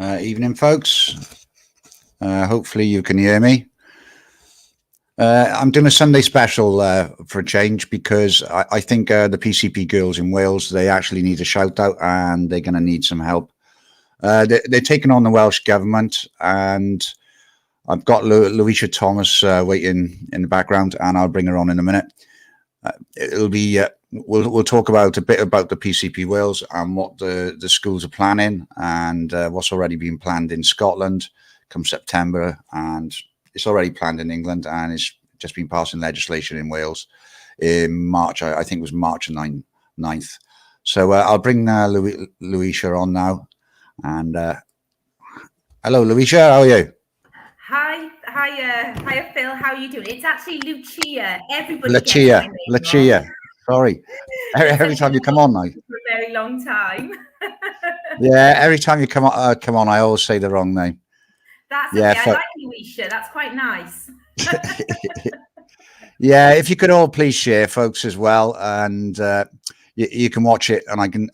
Evening, folks. Hopefully you can hear me. I'm doing a Sunday special for a change because I think the PCP girls in Wales, they actually need a shout out and they're going to need some help. They're taking on the Welsh government, and I've got Lucia Thomas waiting in the background, and I'll bring her on in a minute. It'll be we'll talk about a bit about the PCP Wales and what the schools are planning, and what's already been planned in Scotland come September, and it's already planned in England, and it's just been passing legislation in Wales in March. I think it was March 9th. So I'll bring Lucia on now. And hello, Lucia, how are you? Hi, Phil. How are you doing? It's actually Lucia. Everybody Lucia. gets my name Lucia. wrong. Sorry. Every time you come on, now. For a very long time. Yeah, every time you come on, I always say the wrong name. That's okay. I like Lucia. That's quite nice. Yeah, if you could all please share, folks, as well, and you can watch it, and I can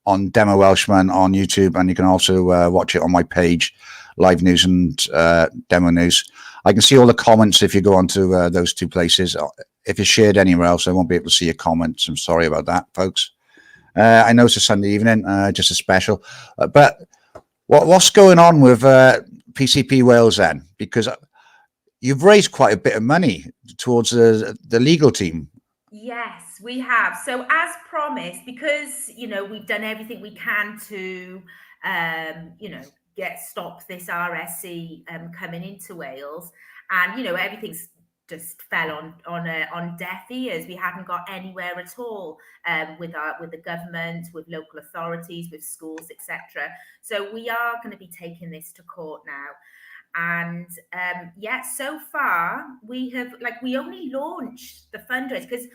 on Demo Welshman on YouTube, and you can also watch it on my page, Live News and Demo News. I can see all the comments if you go onto those two places. If you shared anywhere else, I won't be able to see your comments. I'm sorry about that, folks. I know it's a Sunday evening, just a special. But what's going on with PCP Wales then? Because you've raised quite a bit of money towards the legal team. Yes, we have. So as promised, because, we've done everything we can to, stop this RSE coming into Wales, and, everything's just fell on deaf ears. We haven't got anywhere at all with the government, with local authorities, with schools, etc. So we are going to be taking this to court now. And so far we only launched the fundraiser because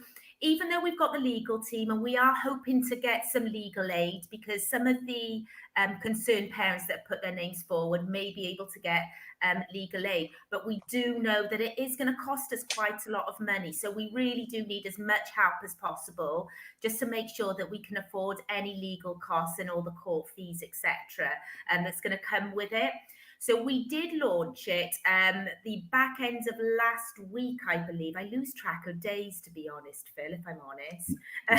even though we've got the legal team, and we are hoping to get some legal aid, because some of the concerned parents that put their names forward may be able to get legal aid, but we do know that it is going to cost us quite a lot of money. So we really do need as much help as possible, just to make sure that we can afford any legal costs and all the court fees, etc. That's going to come with it. So we did launch it the back end of last week, I believe. I lose track of days, to be honest, Phil, if I'm honest.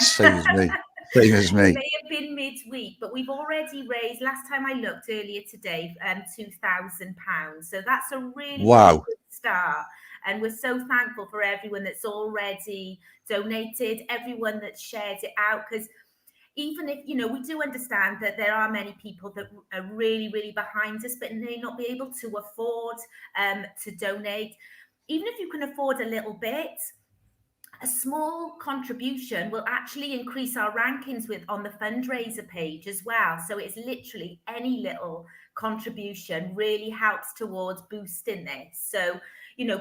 Same as me. Same as me. It may have been midweek, but we've already raised, last time I looked earlier today, £2,000. So that's a really, really good start. And we're so thankful for everyone that's already donated, everyone that's shared it out, because even if, we do understand that there are many people that are really, really behind us, but may not be able to afford to donate. Even if you can afford a little bit, a small contribution will actually increase our rankings on the fundraiser page as well. So it's literally any little contribution really helps towards boosting this. So,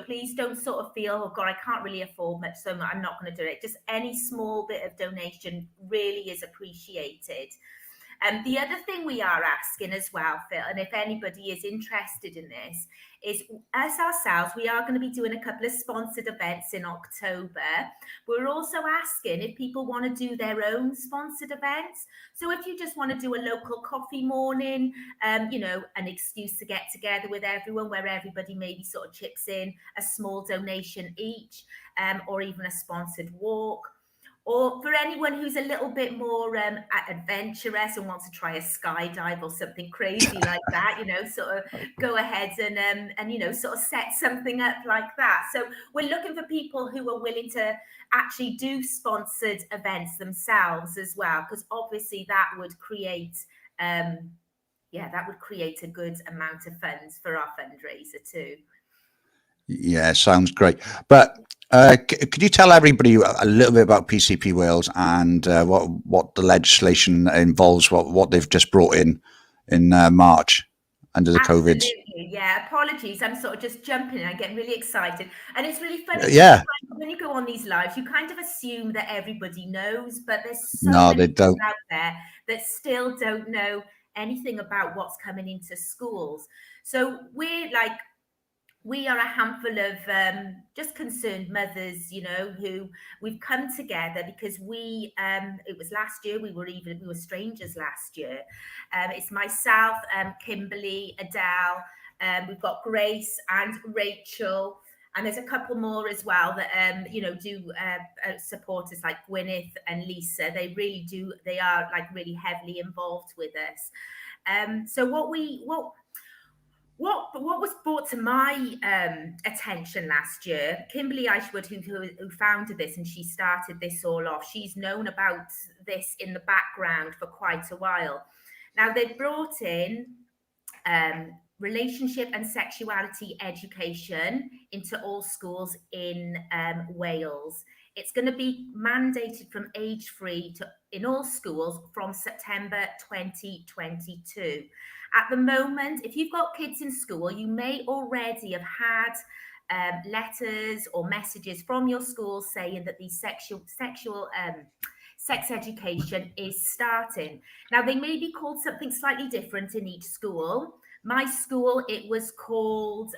please don't sort of feel, oh God, I can't really afford much, so I'm not going to do it. Just any small bit of donation really is appreciated. And the other thing we are asking as well, Phil, and if anybody is interested in this, is us ourselves, we are going to be doing a couple of sponsored events in October. We're also asking if people want to do their own sponsored events. So if you just want to do a local coffee morning, an excuse to get together with everyone, where everybody maybe sort of chips in a small donation each, or even a sponsored walk. Or for anyone who's a little bit more adventurous and wants to try a skydive or something crazy like that, sort of go ahead and sort of set something up like that. So we're looking for people who are willing to actually do sponsored events themselves as well, because obviously that would create a good amount of funds for our fundraiser too. Yeah, sounds great. But could you tell everybody a little bit about PCP Wales and what the legislation involves, what they've just brought in March under the COVID? Yeah, apologies. I'm sort of just jumping and I get really excited. And it's really funny. Yeah. When you go on these lives, you kind of assume that everybody knows, but there's so many people out there that still don't know anything about what's coming into schools. So we are a handful of just concerned mothers, who we've come together because it was last year, we were strangers last year. It's myself, Kimberly, Adele, we've got Grace and Rachel, and there's a couple more as well that do support us, like Gwyneth and Lisa. They are like really heavily involved with us. So what was brought to my attention last year, Kimberly Ishwood, who founded this, and she started this all off, she's known about this in the background for quite a while. Now, they've brought in relationship and sexuality education into all schools in Wales. It's going to be mandated from age 3 in all schools from September 2022. At the moment, if you've got kids in school, you may already have had letters or messages from your school saying that the sex education is starting. Now, they may be called something slightly different in each school. My school, it was called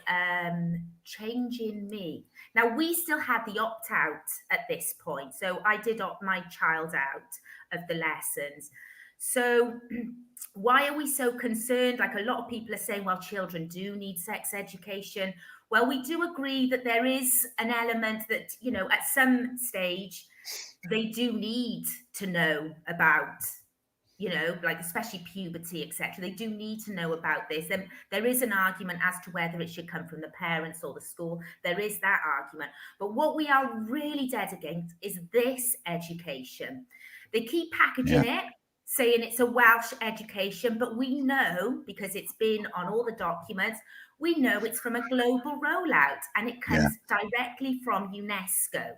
Changing Me. Now, we still had the opt-out at this point. So I did opt my child out of the lessons. So why are we so concerned? Like, a lot of people are saying, well, children do need sex education. Well, we do agree that there is an element that, at some stage, they do need to know about, like especially puberty, etc. They do need to know about this. And there is an argument as to whether it should come from the parents or the school. There is that argument. But what we are really dead against is this education. They keep packaging it, saying it's a Welsh education, but we know, because it's been on all the documents, we know it's from a global rollout, and it comes directly from UNESCO.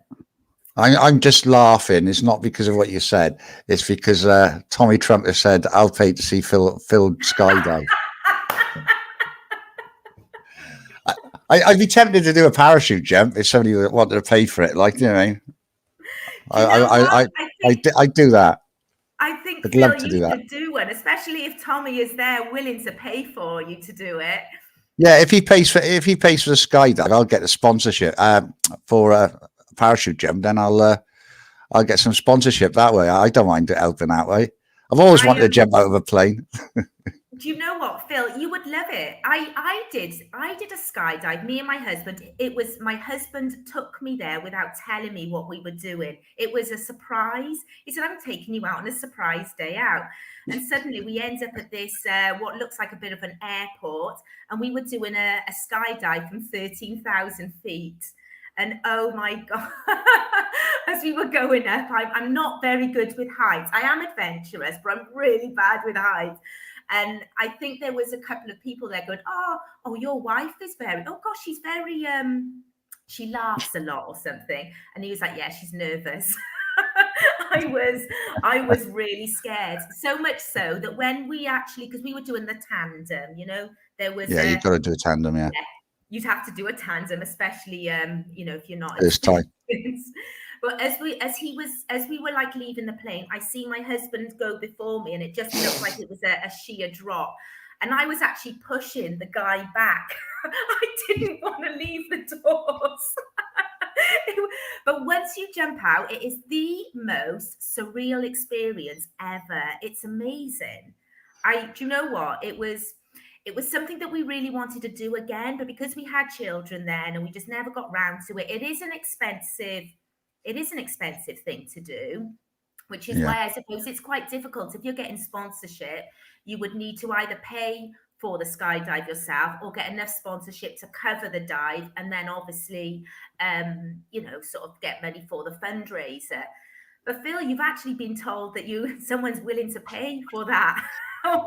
I'm just laughing. It's not because of what you said. It's because Tommy Trump has said, I'll pay to see Phil skydive. I'd be tempted to do a parachute jump if somebody wanted to pay for it. Like, I'd do that. I think, I'd Phil, love to do that. Should do one, especially if Tommy is there willing to pay for you to do it. Yeah, if he pays for the skydive, I'll get the sponsorship for a parachute jump. Then I'll get some sponsorship that way. I don't mind helping that way. I've always wanted to jump out of a plane. Do you know what, Phil? You would love it. I did a skydive. Me and my husband. It was my husband took me there without telling me what we were doing. It was a surprise. He said, "I'm taking you out on a surprise day out." And suddenly we end up at this what looks like a bit of an airport, and we were doing a skydive from 13,000 feet. And oh my God, as we were going up, I'm not very good with heights. I am adventurous, but I'm really bad with heights. And I think there was a couple of people there going, oh, your wife is she's very, she laughs a lot or something. And he was like, yeah, she's nervous. I was really scared. So much so that when we actually, because we were doing the tandem, there was. Yeah, you've got to do a tandem, yeah. You'd have to do a tandem, especially, if you're not. This time. But as we were like leaving the plane, I see my husband go before me, and it just looked like it was a sheer drop. And I was actually pushing the guy back. I didn't want to leave the doors. But once you jump out, it is the most surreal experience ever. It's amazing. Do you know what? It was something that we really wanted to do again, but because we had children then and we just never got round to it, it is an expensive thing to do, which is why I suppose it's quite difficult. If you're getting sponsorship, you would need to either pay for the skydive yourself or get enough sponsorship to cover the dive, and then obviously sort of get money for the fundraiser. But Phil, you've actually been told that someone's willing to pay for that.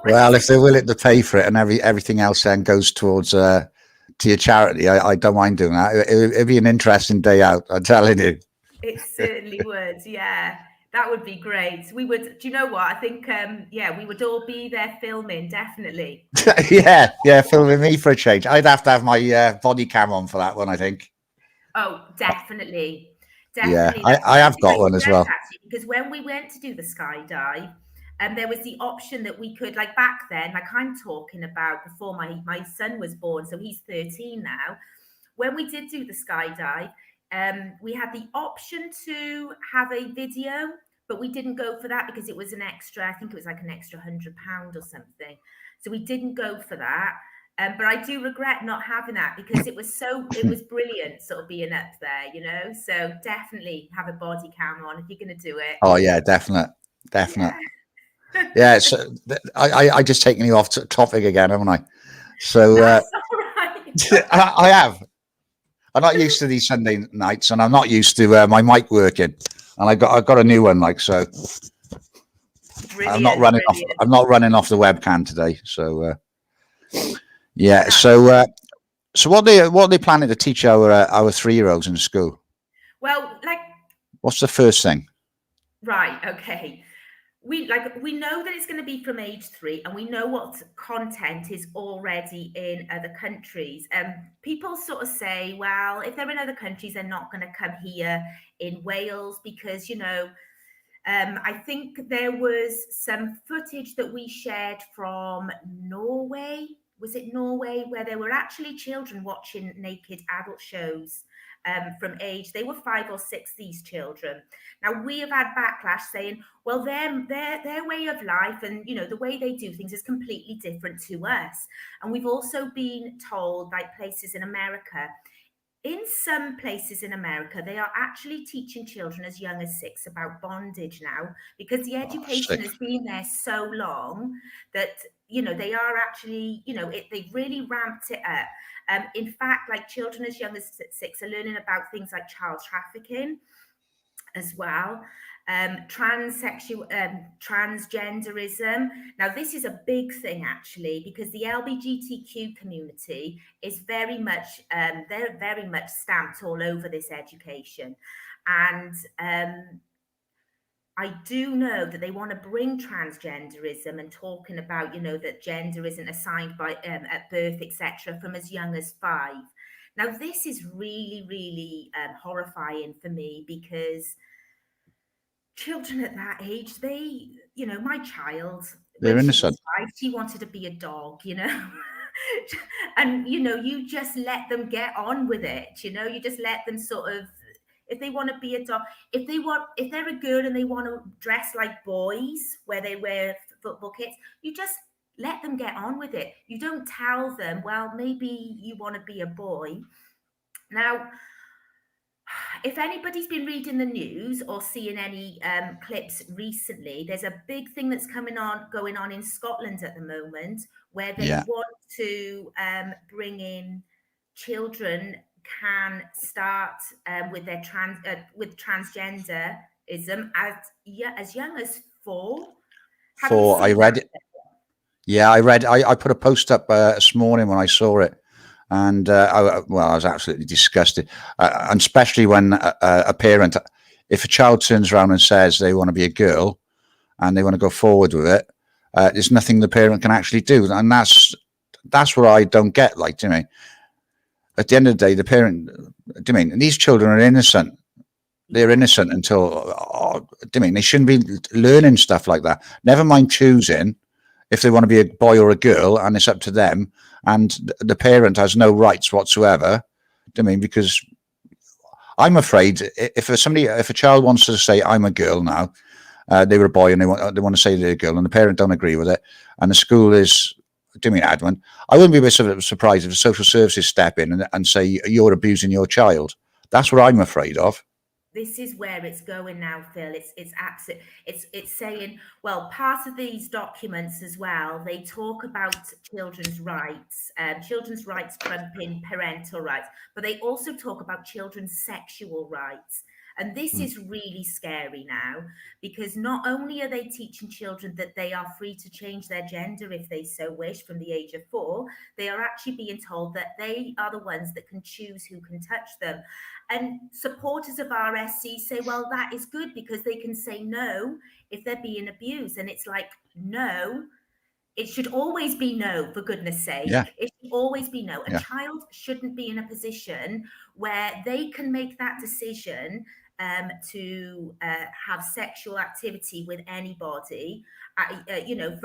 Well, if they're willing to pay for it and everything else then goes towards to your charity, I don't mind doing that. It'd be an interesting day out, I'm telling you. It certainly would, yeah. That would be great. We would. Do you know what? I think, we would all be there filming, definitely. yeah, filming me for a change. I'd have to have my body cam on for that one, I think. Oh, definitely. Yeah, I have got one as well. Actually, because when we went to do the skydive, there was the option that we could, like back then, like I'm talking about before my son was born, so he's 13 now. when we did do the skydive, we had the option to have a video, but we didn't go for that because it was an extra, I think it was like an extra £100 or something. So we didn't go for that. But I do regret not having that because it was brilliant sort of being up there, you know. So definitely have a body cam on if you're going to do it. Oh yeah, definite. Yeah, so I just taken you off topic again, haven't I? So That's all right. I have. I'm not used to these Sunday nights, and I'm not used to my mic working. And I've got a new one, like, so. Brilliant, I'm not running off. I'm not running off the webcam today. So yeah. So so what are they planning to teach our 3-year-olds in school? Well, like, what's the first thing? Right. Okay. We know that it's going to be from age 3, and we know what content is already in other countries. People sort of say, well, if they're in other countries, they're not going to come here in Wales because, you know, I think there was some footage that we shared from Norway. Was it Norway, where there were actually children watching naked adult shows from age, they were 5 or 6, these children. Now, we have had backlash saying, well, their way of life and, you know, the way they do things is completely different to us. And we've also been told, like places in America, in some places in America, they are actually teaching children as young as 6 about bondage now, because the education has been there so long that, you know, they are actually, you know, they've really ramped it up. In fact, like children as young as 6 are learning about things like child trafficking as well. Transgenderism. Now, this is a big thing actually, because the LGBTQ community is very much, they're very much stamped all over this education. And I do know that they want to bring transgenderism and talking about, you know, that gender isn't assigned by at birth, etc., from as young as 5. Now, this is really, really horrifying for me, because children at that age, they, you know, my child, they're innocent. She wanted to be a dog, you know. And, you know, you just let them get on with it, you know, you just let them sort of, if they want to be a dog, if they're a girl and they want to dress like boys, where they wear football kits, you just let them get on with it. You don't tell them, well, maybe you want to be a boy. Now, if anybody's been reading the news or seeing any clips recently, there's a big thing that's going on in Scotland at the moment, where they want to bring in children can start with their transgenderism as young as 4. 4. I read it. Yeah, I put a post up this morning when I saw it. And I was absolutely disgusted, and especially when a parent, if a child turns around and says they want to be a girl and they want to go forward with it, there's nothing the parent can actually do, and that's what I don't get. Like, do you mean, at the end of the day, the parent, do you mean, these children are innocent. They're innocent until, do you mean, they shouldn't be learning stuff like that. Never mind choosing if they want to be a boy or a girl, and it's up to them. And the parent has no rights whatsoever. I mean, because I'm afraid if a child wants to say I'm a girl now, they were a boy and they want to say they're a girl, and the parent don't agree with it, and the school is, do you mean, adamant, I wouldn't be a bit surprised if the social services step in and say you're abusing your child. That's what I'm afraid of. This is where it's going now, Phil. It's saying, well, part of these documents as well, they talk about children's rights trumping parental rights, but they also talk about children's sexual rights. And this is really scary now, because not only are they teaching children that they are free to change their gender if they so wish from the age of 4, they are actually being told that they are the ones that can choose who can touch them. And supporters of RSC say, well, that is good, because they can say no if they're being abused. And it's like, no, it should always be no, for goodness sake. Yeah. It should always be no. A child shouldn't be in a position where they can make that decision to have sexual activity with anybody, you know,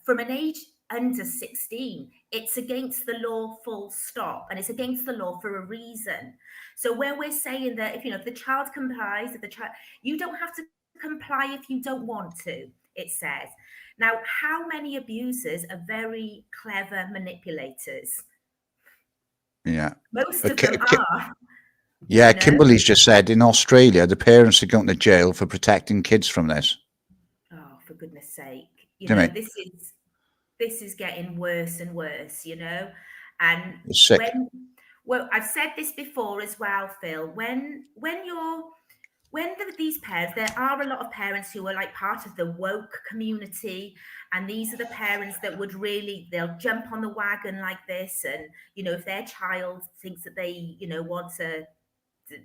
from an age under 16. It's against the law, full stop, and it's against the law for a reason. So where we're saying that if the child complies, if the child, you don't have to comply if you don't want to, it says. Now, how many abusers are very clever manipulators? Yeah. Most of them are. Yeah, Kimberly's just said in Australia, the parents are going to jail for protecting kids from this. Oh, for goodness sake. This is getting worse and worse, and It's sick. well, I've said this before as well, Phil, these parents, there are a lot of parents who are like part of the woke community, and these are the parents that would really, they'll jump on the wagon like this, and if their child thinks that they want to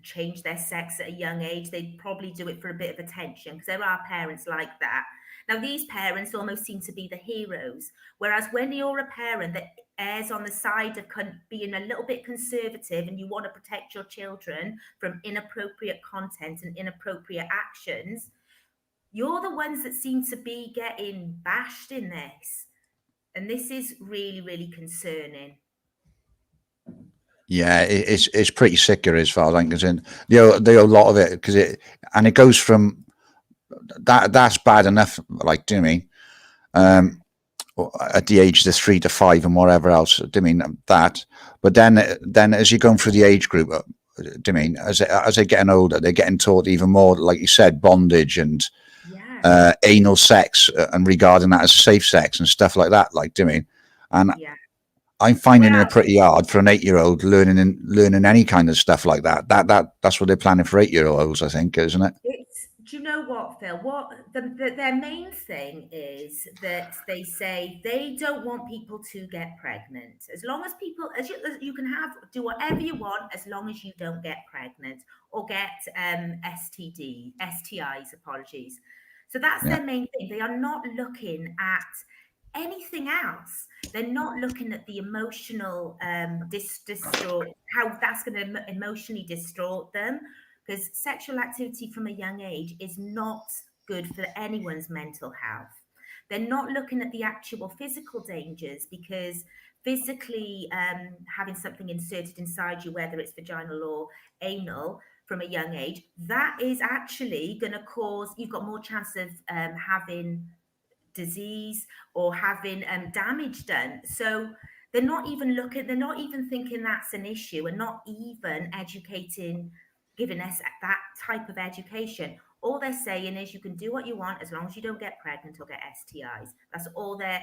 change their sex at a young age, they'd probably do it for a bit of attention, because there are parents like that. Now, these parents almost seem to be the heroes, whereas when you're a parent that errs on the side of being a little bit conservative and you want to protect your children from inappropriate content and inappropriate actions, you're the ones that seem to be getting bashed in this. And this is really, really concerning. Yeah, it's pretty sick as far as I'm concerned. There are a lot of it because it goes from that's bad enough. Like, do you mean at the age of 3 to 5 and whatever else? Do you mean that? But then as you're going through the age group, do you mean as they're getting older, they're getting taught even more, like you said, bondage and anal sex and regarding that as safe sex and stuff like that. Like, do you mean? And I'm finding it pretty hard for an 8-year-old learning any kind of stuff like that. That's what they're planning for 8-year-olds, I think, isn't it? Do you know what, Phil? Their main thing is that they say they don't want people to get pregnant. As long as you can do whatever you want, as long as you don't get pregnant or get STIs. Apologies. So that's their main thing. They are not looking at anything else. They're not looking at the emotional distort, how that's going to emotionally distort them, because sexual activity from a young age is not good for anyone's mental health. They're not looking at the actual physical dangers, because physically having something inserted inside you, whether it's vaginal or anal, from a young age, that is actually going to cause, you've got more chance of having disease or having damage done. So they're not even thinking that's an issue, and not even giving us that type of education. All they're saying is you can do what you want as long as you don't get pregnant or get STIs. That's all they're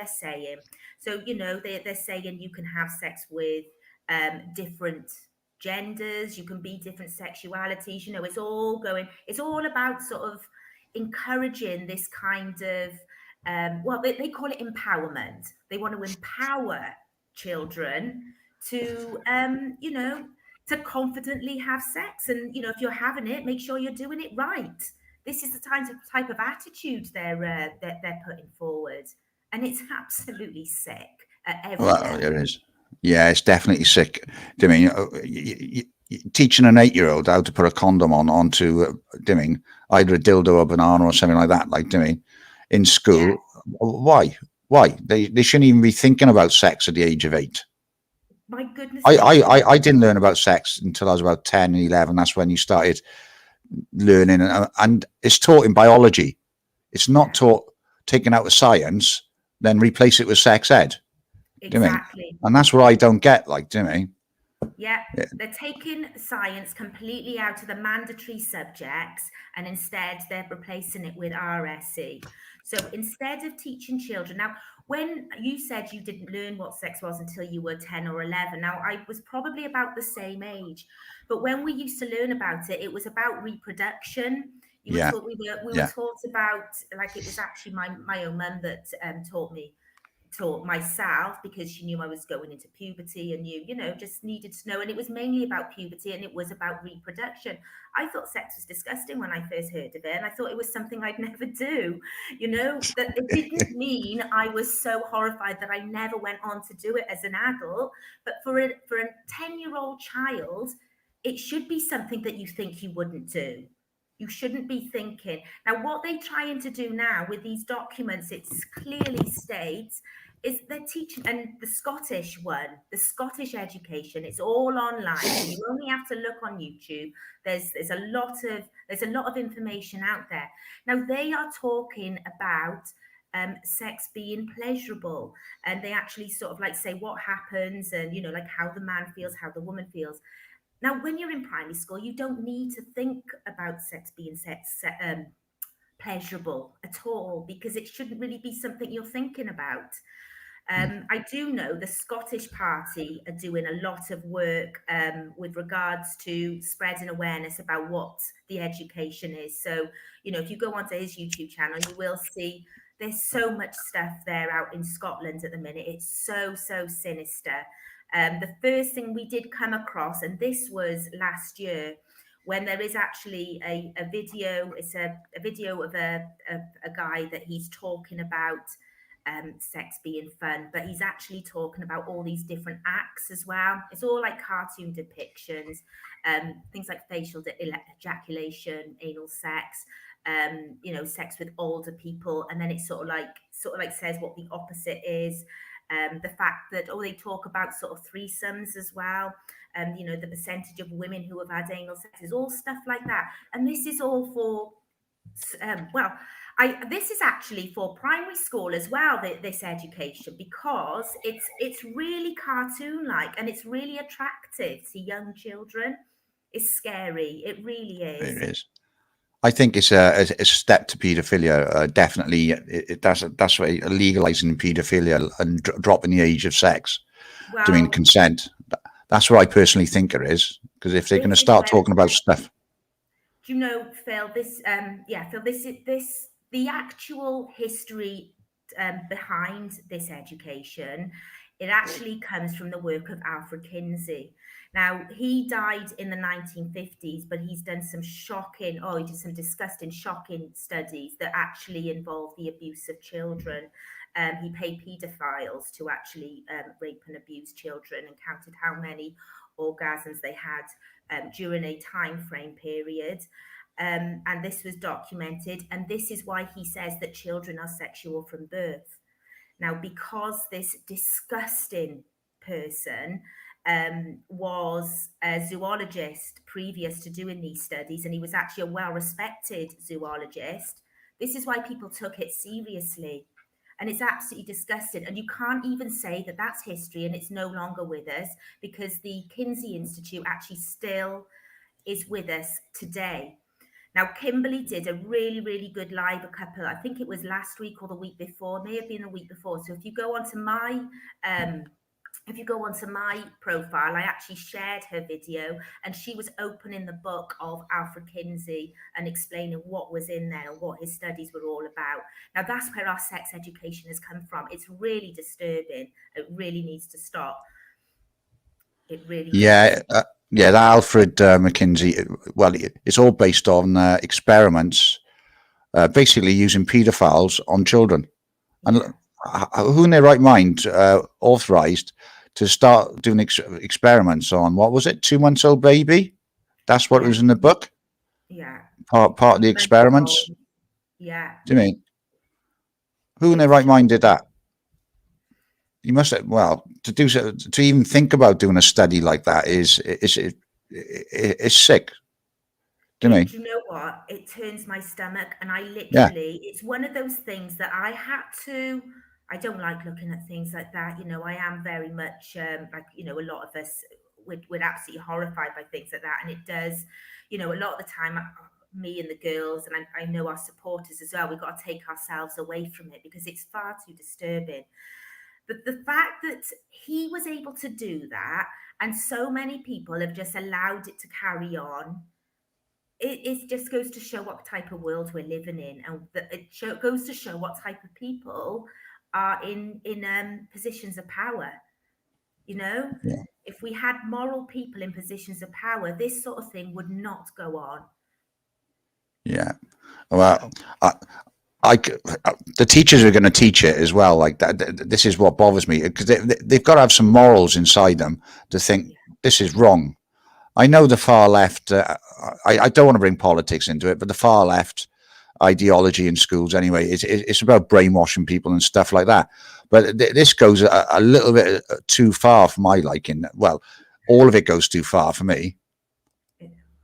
saying. So they're saying you can have sex with different genders, you can be different sexualities. It's all about sort of encouraging this kind of they call it empowerment. They want to empower children to to confidently have sex, and if you're having it, make sure you're doing it right. This is the type of attitude they're putting forward, and it's absolutely sick at every level. It is. Yeah, it's definitely sick. I mean, teaching an 8-year-old how to put a condom onto either a dildo or a banana or something like that, like in school. Why? They shouldn't even be thinking about sex at the age of 8. My goodness. I didn't learn about sex until I was about 10 and 11. That's when you started learning, and it's taught in biology. It's not taught, taken out of science, then replace it with sex ed. Exactly. And that's what I don't get, like, do you mean? Yeah, they're taking science completely out of the mandatory subjects, and instead they're replacing it with RSE. So instead of teaching children, now, when you said you didn't learn what sex was until you were 10 or 11, now I was probably about the same age, but when we used to learn about it, it was about reproduction. We were taught about, like, it was actually my own mum that taught myself, because she knew I was going into puberty and just needed to know. And it was mainly about puberty, and it was about reproduction. I thought sex was disgusting when I first heard of it, and I thought it was something I'd never do. That it didn't mean I was so horrified that I never went on to do it as an adult. But for a 10-year-old child, it should be something that you think you wouldn't do. You shouldn't be thinking. Now, what they're trying to do now with these documents, it clearly states is they're teaching, and the Scottish one, the Scottish education, it's all online. So you only have to look on YouTube. There's a lot of information out there. Now they are talking about sex being pleasurable, and they actually sort of like say what happens, and like how the man feels, how the woman feels. Now, when you're in primary school, you don't need to think about sex being pleasurable at all, because it shouldn't really be something you're thinking about. I do know the Scottish Party are doing a lot of work with regards to spreading awareness about what the education is. So, if you go onto his YouTube channel, you will see there's so much stuff there out in Scotland at the minute. It's so sinister. The first thing we did come across, and this was last year, when there is actually a video. It's a video of a guy that he's talking about sex being fun, but he's actually talking about all these different acts as well. It's all like cartoon depictions, things like facial ejaculation, anal sex, sex with older people, and then it sort of like says what the opposite is. The fact that they talk about sort of threesomes as well. The percentage of women who have had anal sex is all stuff like that. And this is all for, this is actually for primary school as well, this education, because it's really cartoon-like and it's really attractive to young children. It's scary. It really is. It is. I think it's a step to paedophilia. Definitely, that's why legalizing paedophilia and dropping the age of sex, doing consent. That's what I personally think it is. Because if they're going to start talking about stuff, do you know, Phil? Phil. This the actual history behind this education. It actually comes from the work of Alfred Kinsey. Now, he died in the 1950s, but he's done some he did some disgusting, shocking studies that actually involve the abuse of children. He paid paedophiles to actually rape and abuse children, and counted how many orgasms they had during a time frame period. And this was documented. And this is why he says that children are sexual from birth. Now, because this disgusting person was a zoologist previous to doing these studies, and he was actually a well-respected zoologist, this is why people took it seriously. And it's absolutely disgusting. And you can't even say that that's history and it's no longer with us, because the Kinsey Institute actually still is with us today. Now, Kimberly did a really, really good live I think it was last week or the week before, may have been the week before. So if you go onto my profile, I actually shared her video, and she was opening the book of Alfred Kinsey and explaining what was in there and what his studies were all about. Now, that's where our sex education has come from. It's really disturbing. It really needs to stop. It really does. That Alfred McKinsey, well, it's all based on experiments, basically using paedophiles on children. And who in their right mind authorized to start doing experiments on, what was it, 2-month-old baby? That's what was in the book? Yeah. Part of the experiments? Yeah. Do you mean? Who in their right mind did that? You must have, to even think about doing a study like that is sick. Do you mean? Do you know what? It turns my stomach, and I literally, it's one of those things that I don't like looking at things like that. I am very much a lot of us, we're absolutely horrified by things like that. And it does, a lot of the time, me and the girls, and I know our supporters as well, we've got to take ourselves away from it because it's far too disturbing. But the fact that he was able to do that, and so many people have just allowed it to carry on, it just goes to show what type of world we're living in, and it goes to show what type of people are in positions of power. If we had moral people in positions of power, this sort of thing would not go on. Yeah, well, the teachers are going to teach it as well. Like that, this is what bothers me, because they've got to have some morals inside them to think this is wrong. I know the far left. I don't want to bring politics into it, but the far left ideology in schools anyway, it's about brainwashing people and stuff like that. But this goes a little bit too far for my liking. Well, all of it goes too far for me.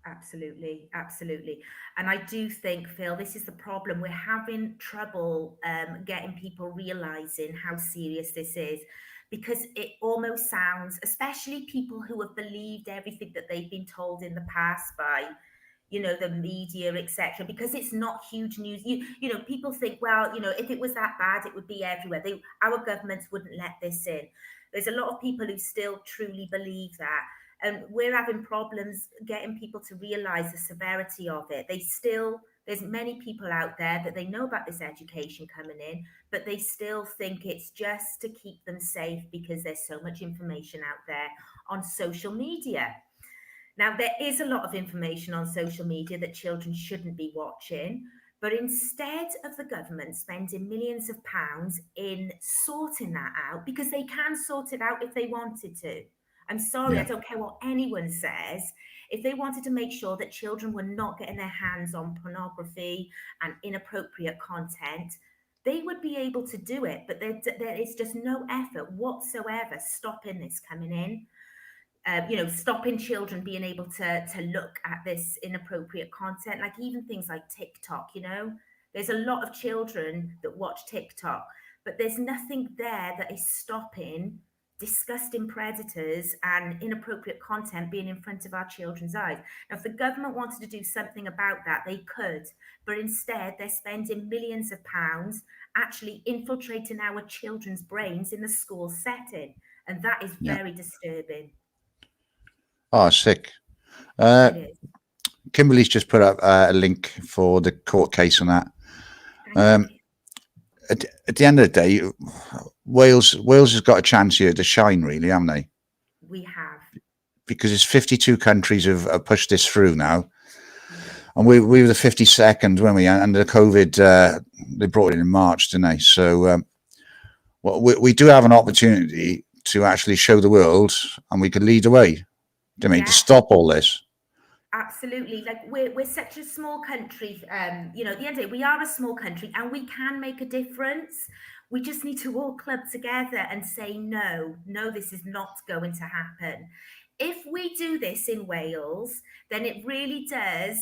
Absolutely, absolutely. And I do think, Phil, this is the problem. We're having trouble getting people realizing how serious this is, because it almost sounds, especially people who have believed everything that they've been told in the past by, you know, the media, etc., because it's not huge news. You know, people think, well, you know, if it was that bad, it would be everywhere. Our governments wouldn't let this in. There's a lot of people who still truly believe that. And we're having problems getting people to realize the severity of it. There's many people out there that they know about this education coming in, but they still think it's just to keep them safe because there's so much information out there on social media. Now, there is a lot of information on social media that children shouldn't be watching, but instead of the government spending millions of pounds in sorting that out, because they can sort it out if they wanted to. I'm sorry, I don't care what anyone says. If they wanted to make sure that children were not getting their hands on pornography and inappropriate content, they would be able to do it, but there is just no effort whatsoever stopping this coming in. You know, stopping children being able to look at this inappropriate content, like even things like TikTok. You know, there's a lot of children that watch TikTok, but there's nothing there that is stopping disgusting predators and inappropriate content being in front of our children's eyes. Now, if the government wanted to do something about that, they could, but instead they're spending millions of pounds actually infiltrating our children's brains in the school setting, and that is very disturbing. Oh, sick. Kimberly's just put up a link for the court case on that. At the end of the day, Wales has got a chance here to shine, really, haven't they? We have. Because it's 52 countries have pushed this through now. And we were the 52nd, weren't we? And the COVID, they brought it in March, didn't they? So well, we do have an opportunity to actually show the world, and we could lead the way. I mean, to stop all this. Absolutely. Like we're such a small country. You know, at the end of the day, we are a small country and we can make a difference. We just need to all club together and say, no, this is not going to happen. If we do this in Wales, then it really does.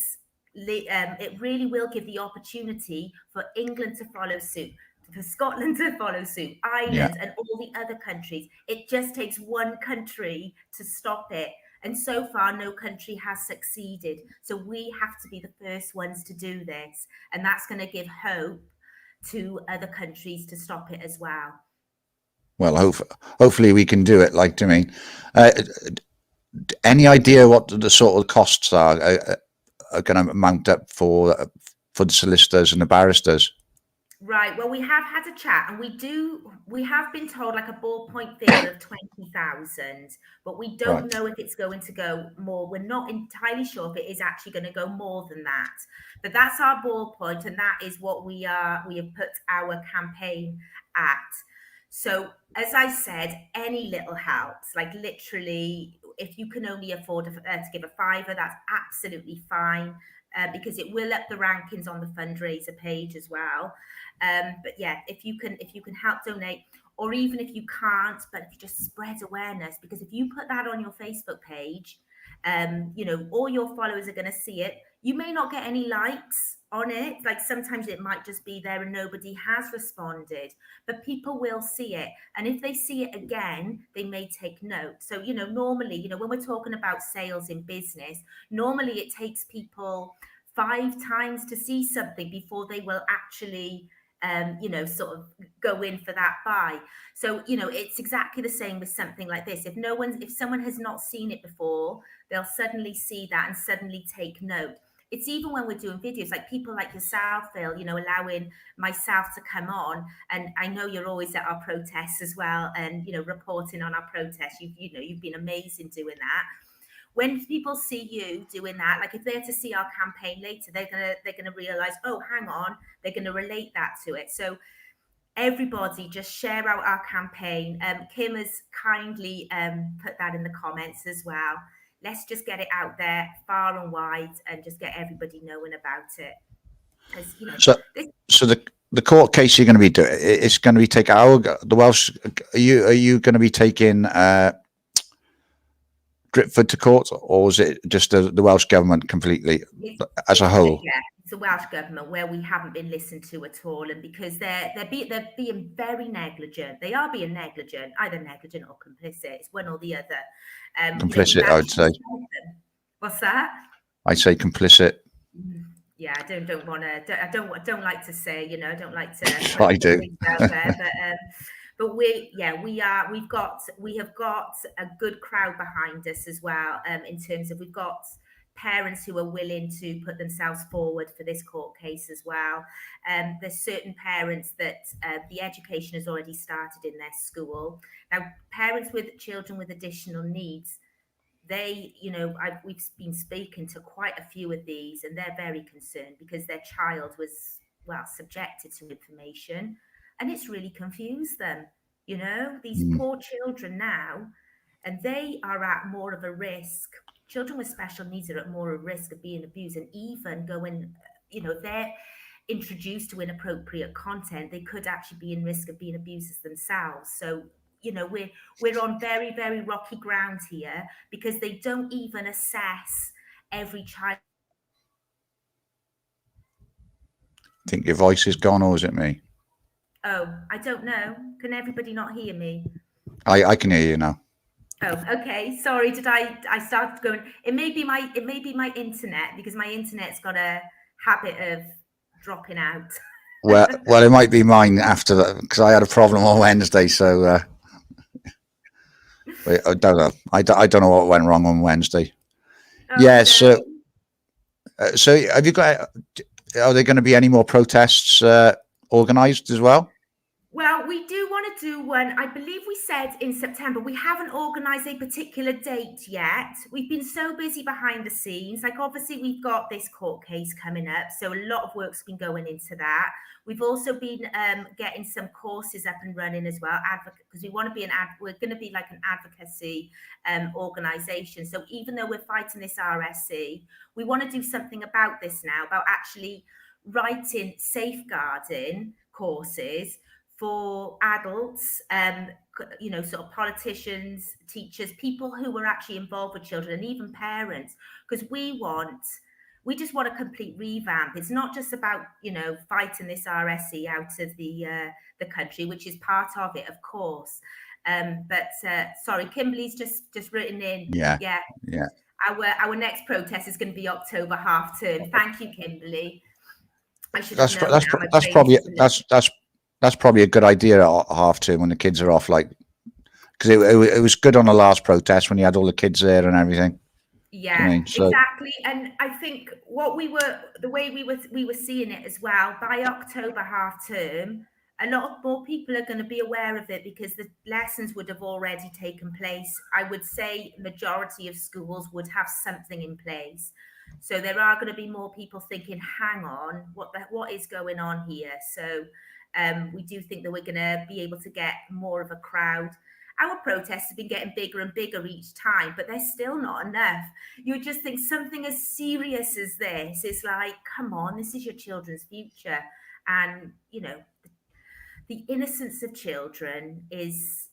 It really will give the opportunity for England to follow suit, for Scotland to follow suit, Ireland and all the other countries. It just takes one country to stop it. And so far, no country has succeeded. So we have to be the first ones to do this. And that's going to give hope to other countries to stop it as well. Well, hopefully we can do it. Like, I mean, any idea what the sort of costs are going to mount up for the solicitors and the barristers? Right. Well, we have had a chat, and we have been told like a ballpoint figure of 20,000, but we don't know if it's going to go more. We're not entirely sure if it is actually going to go more than that, but that's our ballpoint, and that is what we have put our campaign at. So, as I said, any little helps. Like literally, if you can only afford to give a fiver, that's absolutely fine. Because it will up the rankings on the fundraiser page as well. But yeah, if you can help donate, or even if you can't, but if you just spread awareness, because if you put that on your Facebook page, you know, all your followers are going to see it. You may not get any likes on it. Like sometimes it might just be there and nobody has responded, but people will see it. And if they see it again, they may take note. So, you know, normally, you know, when we're talking about sales in business, normally it takes people 5 times to see something before they will actually you know, sort of go in for that buy. So, you know, it's exactly the same with something like this. If someone has not seen it before, they'll suddenly see that and suddenly take note. It's even when we're doing videos, like people like yourself, Phil, you know, allowing myself to come on. And I know you're always at our protests as well, and, you know, reporting on our protests. You've been amazing doing that. When people see you doing that, like if they're to see our campaign later, they're gonna realize, oh, hang on, they're gonna relate that to it. So everybody just share out our campaign. Kim has kindly put that in the comments as well. Let's just get it out there far and wide and just get everybody knowing about it. Because, you know, the court case you're going to be doing, it's going to be taking the Welsh. Are you going to be taking Dritford to court, or is it just the Welsh government completely as a whole? Yeah, it's the Welsh government where we haven't been listened to at all, and because they're being very negligent. They are being negligent, either negligent or complicit. It's one or the other. Complicit, I would say. What's that? I'd say complicit. Yeah, I don't want to. I don't like to say. I don't like to. I do. Out there, but we have got a good crowd behind us as well. In terms of, we've got parents who are willing to put themselves forward for this court case as well. There's certain parents that the education has already started in their school. Now, parents with children with additional needs, we've been speaking to quite a few of these, and they're very concerned because their child was, subjected to information, and it's really confused them. These poor children now, and they are at more of a risk. Children with special needs are at more of a risk of being abused, and even going, if they're introduced to inappropriate content, they could actually be in risk of being abusers themselves. So we're on very, very rocky ground here, because they don't even assess every child. I think your voice is gone, or is it me? Oh, I don't know. Can everybody not hear me? I can hear you now. Oh, okay. Sorry, did I started going? It may be my internet, because my internet's got a habit of dropping out. Well, it might be mine after that, because I had a problem on Wednesday. So I don't know. I don't know what went wrong on Wednesday. Oh, yeah. no. So have you got? Are there going to be any more protests organised as well? Well, we do want to do one. I believe we said in September. We haven't organised a particular date yet. We've been so busy behind the scenes. Like, obviously, we've got this court case coming up, so a lot of work's been going into that. We've also been getting some courses up and running as well, because we want to be we're going to be like an advocacy organisation. So even though we're fighting this RSC, we want to do something about this now, about actually writing safeguarding courses for adults, sort of politicians, teachers, people who were actually involved with children, and even parents, because we just want a complete revamp. It's not just about, fighting this RSC out of the country, which is part of it, of course. But sorry, Kimberly's just written in. Yeah. Our next protest is going to be October half term. Thank you, Kimberly. I should that's probably a good idea at half term, when the kids are off, like, because it was good on the last protest when you had all the kids there and everything. Yeah, exactly. And I think the way we were seeing it as well, by October half term, a lot more people are going to be aware of it, because the lessons would have already taken place. I would say majority of schools would have something in place. So there are going to be more people thinking, hang on, what is going on here? So we do think that we're going to be able to get more of a crowd. Our protests have been getting bigger and bigger each time, but they're still not enough. You just think something as serious as this is like, come on, this is your children's future. And, the innocence of children it's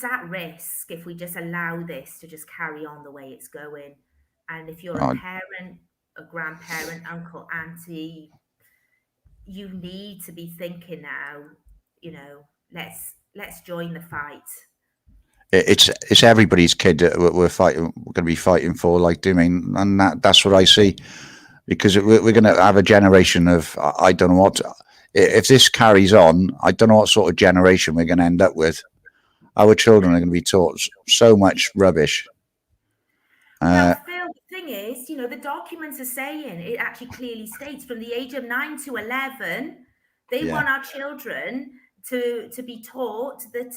at risk if we just allow this to just carry on the way it's going. And if you're a parent, a grandparent, uncle, auntie, you need to be thinking now, let's join the fight. It's everybody's kid that we're going to be fighting for, like, and that's what I see, because we're going to have a generation of, I don't know what, if this carries on, I don't know what sort of generation we're going to end up with. Our children are going to be taught so much rubbish. Well, Phil, the thing is, the documents are saying, it actually clearly states, from the age of 9 to 11, they want our children to be taught that,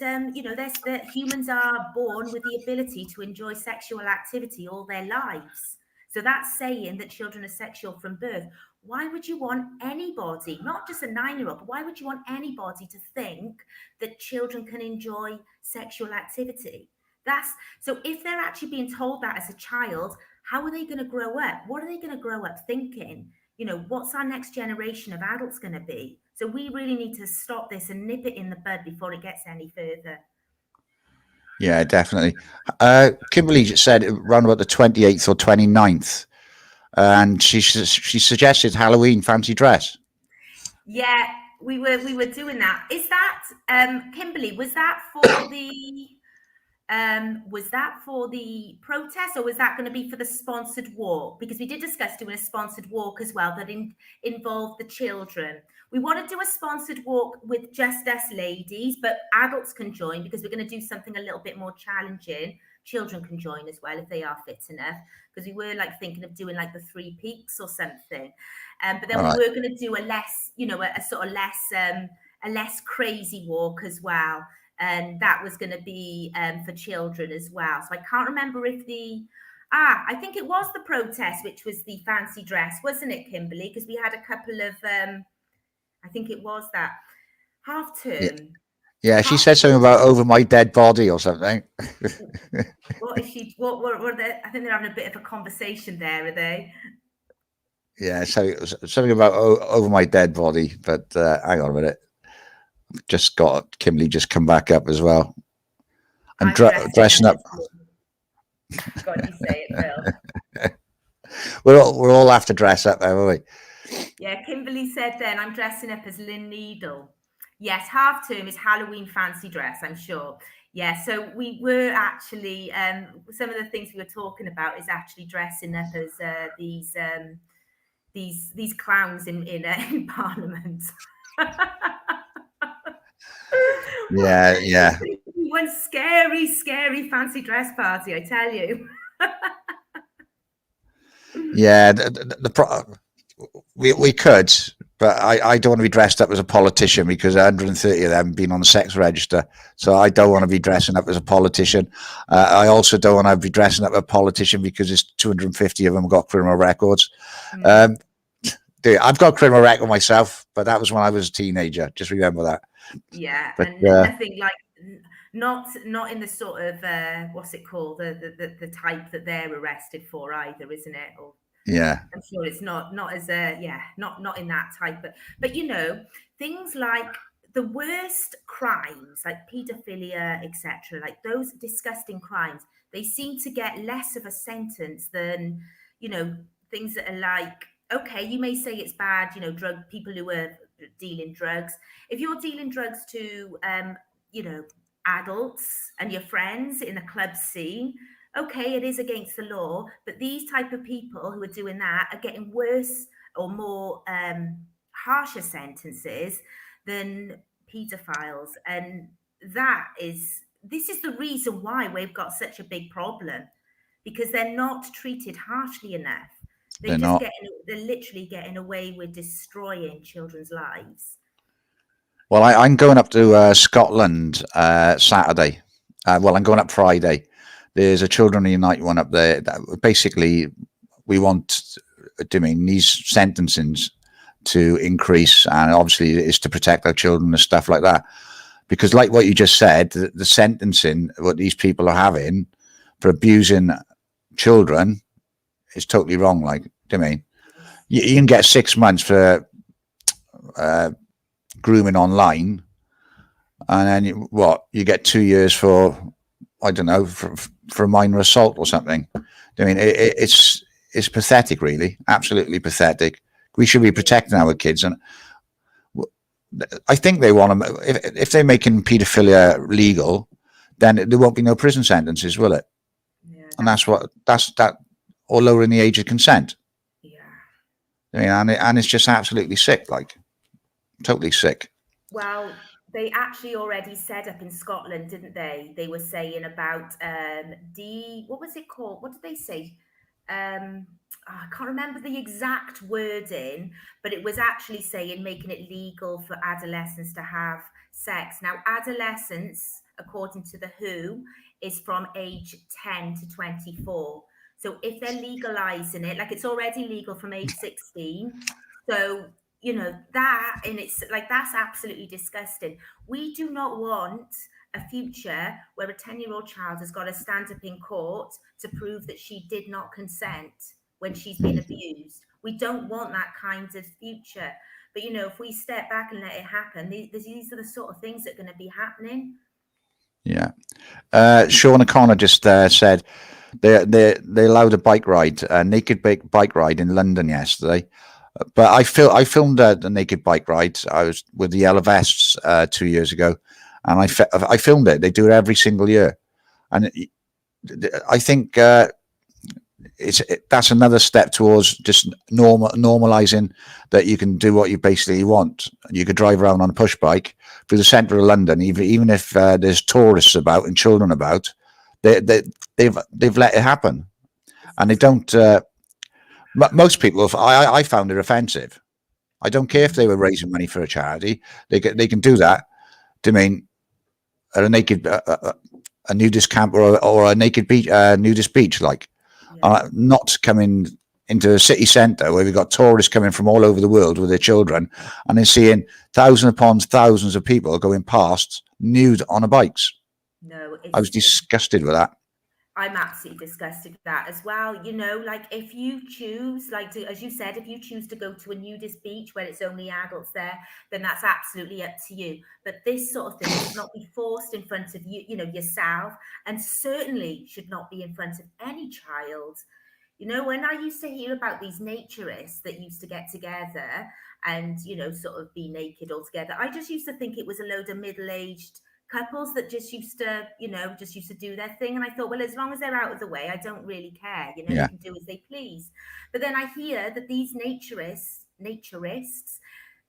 that humans are born with the ability to enjoy sexual activity all their lives. So that's saying that children are sexual from birth. Why would you want anybody, not just a 9-year-old, but why would you want anybody to think that children can enjoy sexual activity? So if they're actually being told that as a child, how are they going to grow up? What are they going to grow up thinking? you know, what's our next generation of adults going to be? So we really need to stop this and nip it in the bud before it gets any further. Yeah, definitely. Kimberly said around about the 28th or 29th, and she suggested Halloween fancy dress. Yeah, we were doing that. Is that Kimberly, was that for the protest, or was that going to be for the sponsored walk? Because we did discuss doing a sponsored walk as well that involved the children. We want to do a sponsored walk with just us ladies, but adults can join because we're going to do something a little bit more challenging. Children can join as well if they are fit enough, because we were like thinking of doing like the 3 peaks or something. But then we were going to do a less, you know, a sort of less crazy walk as well. And that was going to be for children as well. So I can't remember if I think it was the protest, which was the fancy dress, wasn't it, Kimberly? Because we had a couple of, I think it was that half term. Yeah, she said something about over my dead body or something. What is she? What they, I think they're having a bit of a conversation there, are they? Yeah, so something about over my dead body. But hang on a minute. Just got Kimberly just come back up as well. And dressing up. God, you say it, Phil. we're all have to dress up, haven't we? Yeah, Kimberly said then, I'm dressing up as Lynn Needle. Yes, half term is Halloween fancy dress, I'm sure. Yeah, so we were actually, some of the things we were talking about is actually dressing up as these clowns in Parliament. Yeah. One scary fancy dress party, I tell you. Yeah, we could, but I don't want to be dressed up as a politician because 130 of them have been on the sex register. So I don't want to be dressing up as a politician. I also don't want to be dressing up as a politician because there's 250 of them got criminal records. I've got a criminal record myself, but that was when I was a teenager. Just remember that. Yeah, but, and nothing like not in the sort of what's it called, the type that they're arrested for either, isn't it? Or yeah, I'm sure it's not as not in that type, but you know, things like the worst crimes like paedophilia, etc., like those disgusting crimes, they seem to get less of a sentence than, you know, things that are like, okay, you may say it's bad, you know, people who are dealing drugs. If you're dealing drugs to you know, adults and your friends in a club scene, okay, it is against the law, but these type of people who are doing that are getting worse or more harsher sentences than paedophiles. And this is the reason why we've got such a big problem, because they're not treated harshly enough. They're literally getting away with destroying children's lives. Well, I'm going up to Scotland Saturday. Well, I'm going up Friday. There's a Children Unite one up there. Basically, we want these sentencings to increase, and obviously it's to protect our children and stuff like that. Because like what you just said, the sentencing, what these people are having for abusing children is totally wrong. Like, you can get 6 months for grooming online, and then you get 2 years for, I don't know, for a minor assault or something. It's pathetic, really, absolutely pathetic. We should be protecting our kids, and I think they want to. If they're making paedophilia legal, then there won't be no prison sentences, will it? Yeah, and that's that, or lowering the age of consent. Yeah, and it's just absolutely sick, like totally sick. Well, they actually already said up in Scotland, didn't they? They were saying about what was it called? What did they say? I can't remember the exact wording, but it was actually saying making it legal for adolescents to have sex. Now, adolescence, according to the WHO, is from age 10 to 24. So if they're legalizing it, like it's already legal from age 16. So, you know, that, and it's like, that's absolutely disgusting. We do not want a future where a 10-year-old child has got to stand up in court to prove that she did not consent. when she's been abused. We don't want that kind of future. But, you know, if we step back and let it happen, these are the sort of things that are going to be happening. Yeah. Sean O'Connor just said they allowed a bike ride, a naked bike ride in London yesterday. But I filmed the naked bike ride. I was with the Yellow Vests 2 years ago, and I filmed it. They do it every single year, and I think that's another step towards just normalizing that you can do what you basically want. You could drive around on a push bike through the centre of London, even if there's tourists about and children about. They've let it happen, and they don't. Most people, I found it offensive. I don't care if they were raising money for a charity. They can do that. I mean, at a naked a nudist camp or a naked beach, nudist beach, like not coming into a city centre where we've got tourists coming from all over the world with their children, and then seeing thousands upon thousands of people going past nude on bikes. No, I was disgusted with that. I'm absolutely disgusted with that as well. You know, like if you choose, like as you said, if you choose to go to a nudist beach where it's only adults there, then that's absolutely up to you. But this sort of thing should not be forced in front of you, you know, yourself, and certainly should not be in front of any child. You know, when I used to hear about these naturists that used to get together and, you know, sort of be naked all together, I just used to think it was a load of middle-aged couples that just used to, you know, just used to do their thing. And I thought, well, as long as they're out of the way, I don't really care. You know, they can do as they please. But then I hear that these naturists,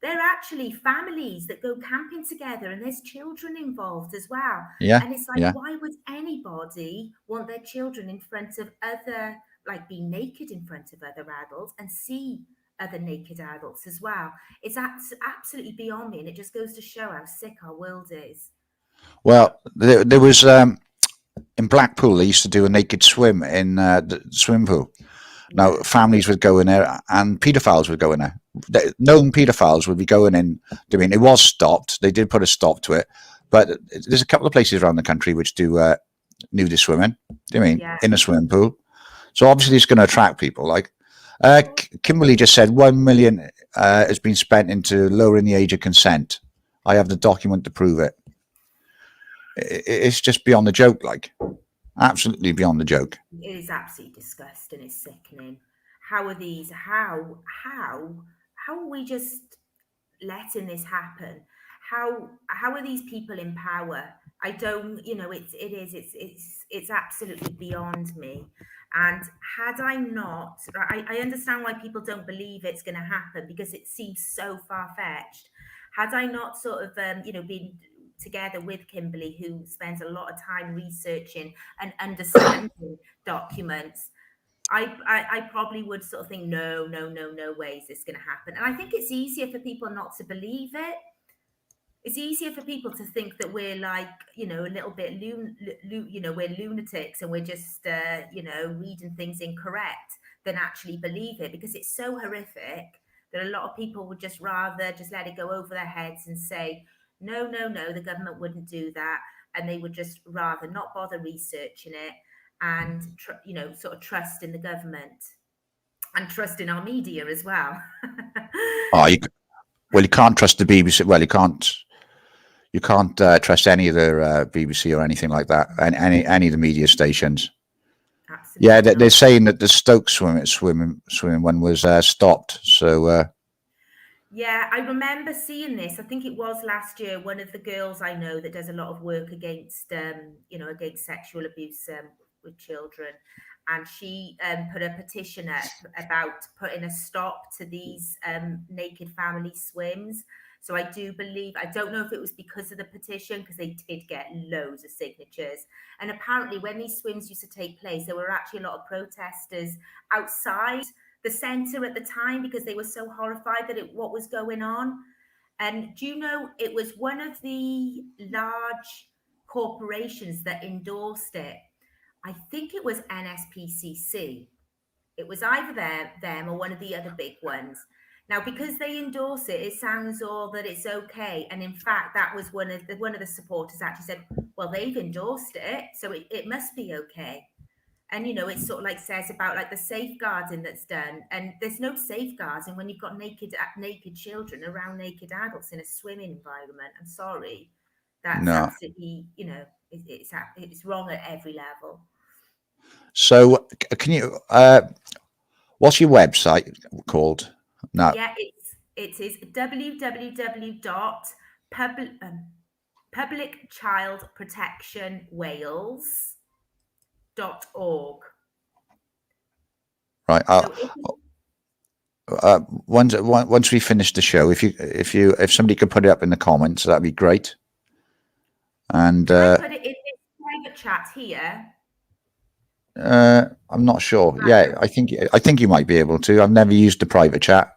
they're actually families that go camping together, and there's children involved as well. Yeah. And it's like, why would anybody want their children in front of other, like be naked in front of other adults and see other naked adults as well? It's absolutely beyond me. And it just goes to show how sick our world is. Well, there was in Blackpool. They used to do a naked swim in the swimming pool. Now families would go in there, and paedophiles would go in there. Known paedophiles would be going in. I mean, it was stopped. They did put a stop to it, but there's a couple of places around the country which do nudist swimming. I mean, in a swimming pool. So obviously, it's going to attract people. Like Kimberly just said, 1 million has been spent into lowering the age of consent. I have the document to prove it. It's just beyond the joke, like absolutely beyond the joke. It is absolutely disgusting. It's sickening. How are these? How are we just letting this happen? How are these people in power? I don't, you know, it's absolutely beyond me. And had I not, I understand why people don't believe it's going to happen, because it seems so far-fetched. Had I not sort of, you know, been together with Kimberly, who spends a lot of time researching and understanding documents, I probably would sort of think, no way is this going to happen. And I think it's easier for people not to believe it. It's easier for people to think that we're like, you know, a little bit, you know, we're lunatics and we're just, you know, reading things incorrect, than actually believe it, because it's so horrific that a lot of people would just rather just let it go over their heads and say, no, the government wouldn't do that. And they would just rather not bother researching it and, you know, sort of trust in the government and trust in our media as well. You can't trust the BBC. Well, you can't trust any of the BBC or anything like that, and any of the media stations. Absolutely. Yeah, they're saying that the Stoke swimming one was stopped. So yeah, I remember seeing this. I think it was last year. One of the girls I know that does a lot of work against, you know, against sexual abuse with children, and she put a petition up about putting a stop to these naked family swims. So I do believe, I don't know if it was because of the petition, because they did get loads of signatures. And apparently when these swims used to take place, there were actually a lot of protesters outside the centre at the time, because they were so horrified that what was going on. And do you know, it was one of the large corporations that endorsed it. I think it was NSPCC. It was either them or one of the other big ones. Now, because they endorse it, it sounds all that it's okay. And in fact, that was one of the supporters actually said, well, they've endorsed it, so it must be okay. And, you know, it sort of like says about like the safeguarding that's done. And there's no safeguarding when you've got naked children around naked adults in a swimming environment. I'm sorry. That's No. absolutely, you know, it's wrong at every level. So can you, what's your website called? No. Yeah, it is www.publicchildprotectionwales.org. Right. So Once we finish the show, if somebody could put it up in the comments, that'd be great. And can I put it in this private chat here? I'm not sure. Yeah, I think you might be able to. I've never used the private chat.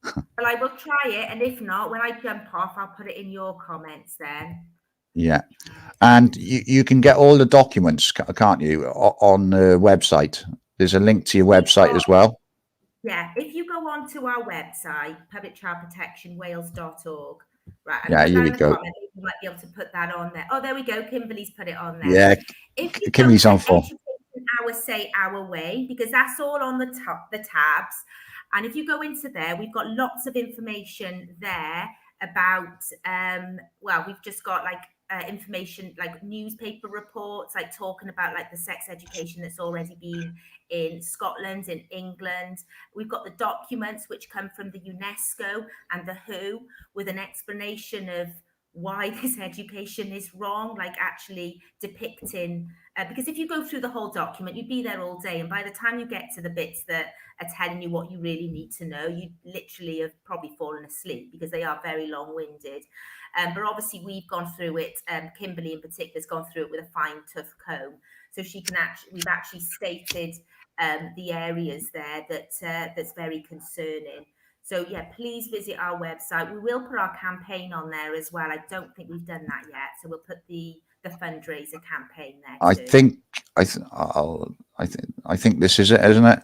Well, I will try it, and if not, when I jump off, I'll put it in your comments then. Yeah, and you can get all the documents, can't you, on the website? There's a link to your website as well. Yeah, if you go on to our website, publicchildprotectionwales.org, right, and Yeah, put here that we in the go. comments, you might be able to put that on there. Oh, there we go. Kimberly's put it on there. Yeah, if you Kimberly's go on to for. Education Our Way, because that's all on the top, the tabs. And if you go into there, we've got lots of information there about, well, we've just got like information, like newspaper reports, like talking about like the sex education that's already been in Scotland, in England. We've got the documents which come from the UNESCO and the WHO with an explanation of why this education is wrong, like actually depicting, because if you go through the whole document, you'd be there all day. And by the time you get to the bits that are telling you what you really need to know, you literally have probably fallen asleep because they are very long-winded. But obviously we've gone through it. Kimberly in particular has gone through it with a fine tooth comb. So we've actually stated the areas there that's very concerning. So yeah, please visit our website. We will put our campaign on there as well. I don't think we've done that yet, so we'll put the fundraiser campaign there too. I think this is it, isn't it?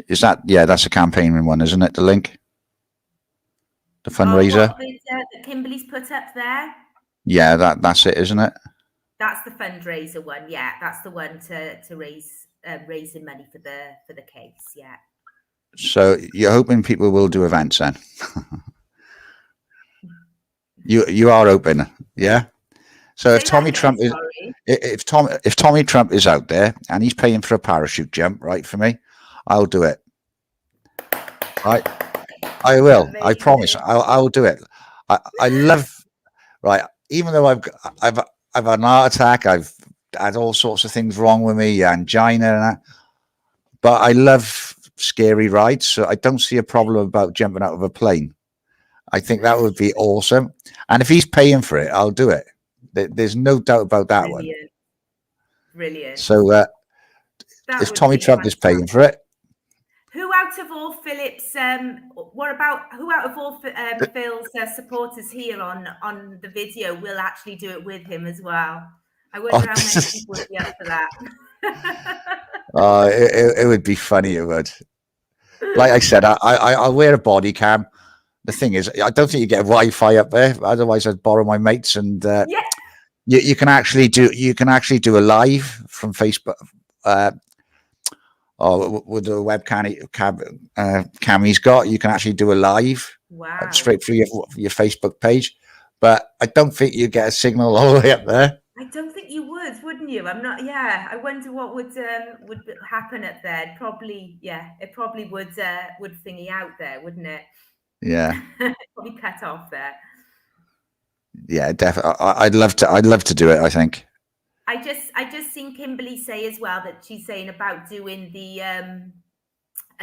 Is that, yeah, that's a campaign one, isn't it? The link, the fundraiser. That Kimberly's put up there. Yeah, that's it, isn't it? That's the fundraiser one. Yeah, that's the one to raise raising money for the case. Yeah. So you're hoping people will do events then? you are open, yeah. So if Tommy Trump is, if Tommy Trump is out there and he's paying for a parachute jump, right, for me, I'll do it. Right, I will. Amazing. I promise. I'll do it. I love, right. Even though I've had an heart attack, I've had all sorts of things wrong with me, angina and that. But I love scary rides, so I don't see a problem about jumping out of a plane. I think that would be awesome. And if he's paying for it, I'll do it. There's no doubt about that. Brilliant. One. Brilliant. So if Tommy Trump is paying for it. Who out of all Philip's, who out of all Phil's supporters here on the video will actually do it with him as well? I wonder how many people would be up for that. It would be funny. It would. Like I said, I'll wear a body cam. The thing is, I don't think you get Wi-Fi up there. Otherwise, I'd borrow my mates, and yeah. you can actually do a live from Facebook. Or with the webcam cam he's got, you can actually do a live. Wow. Straight through your Facebook page. But I don't think you get a signal all the way up there. I don't think you would, wouldn't you? I'm not. Yeah, I wonder what would happen up there. Probably, yeah, it probably would thingy out there, wouldn't it? Yeah. Probably cut off there. Yeah, definitely. I'd love to do it. I think. I just seen Kimberly say as well that she's saying about doing the.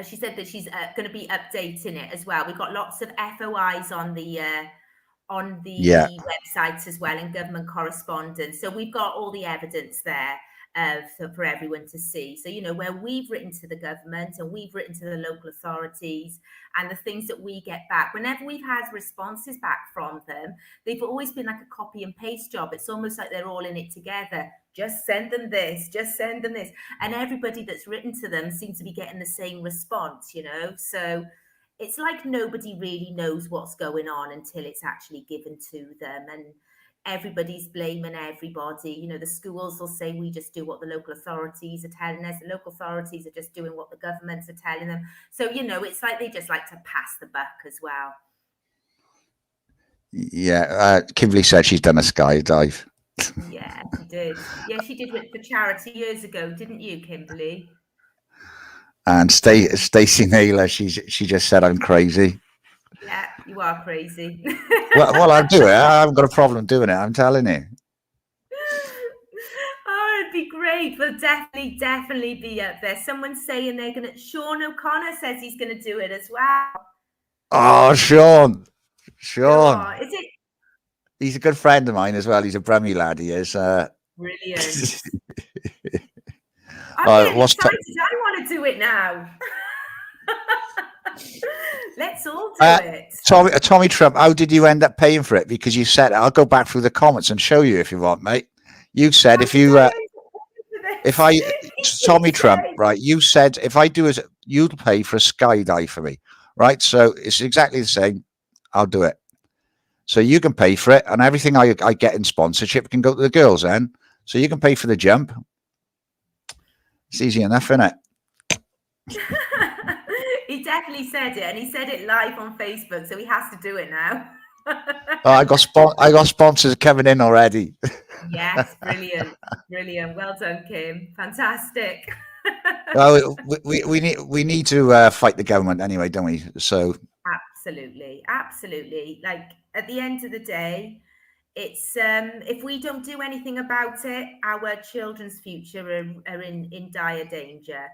She said that she's going to be updating it as well. We've got lots of FOIs on the website as well, and government correspondence. So we've got all the evidence there for everyone to see. So, you know, where we've written to the government and we've written to the local authorities, and the things that we get back, whenever we've had responses back from them, they've always been like a copy and paste job. It's almost like they're all in it together. Just send them this, just send them this. And everybody that's written to them seems to be getting the same response, you know. So it's like nobody really knows what's going on until it's actually given to them. And everybody's blaming everybody. You know, the schools will say we just do what the local authorities are telling us. The local authorities are just doing what the governments are telling them. So, you know, it's like they just like to pass the buck as well. Yeah, Kimberly said she's done a skydive. Yeah, she did. Yeah, she did it for charity years ago, didn't you, Kimberly? And Stacey Naylor, she just said I'm crazy. Yeah, you are crazy. well, I'll do it. I haven't got a problem doing it. I'm telling you. Oh, it'd be great. We'll definitely be up there. Someone's saying they're gonna. Sean O'Connor says he's gonna do it as well. Oh, Sean. Is it? He's a good friend of mine as well. He's a Brummie lad. He is. Brilliant. I'm really excited. I want to do it now. Let's all do it. Tommy Trump, how did you end up paying for it? Because you said, I'll go back through the comments and show you if you want, mate. You said Tommy Trump, right? You said if I do it, you'll pay for a skydive for me, right? So it's exactly the same. I'll do it. So you can pay for it, and everything I get in sponsorship can go to the girls then. So you can pay for the jump. It's easy enough, isn't it? He definitely said it, and he said it live on Facebook, so he has to do it now. Oh, I got sponsors coming in already. Yes, brilliant. Well done, Kim. Fantastic. Well, we need to fight the government anyway, don't we? So absolutely. Like at the end of the day, it's if we don't do anything about it, our children's future are in dire danger.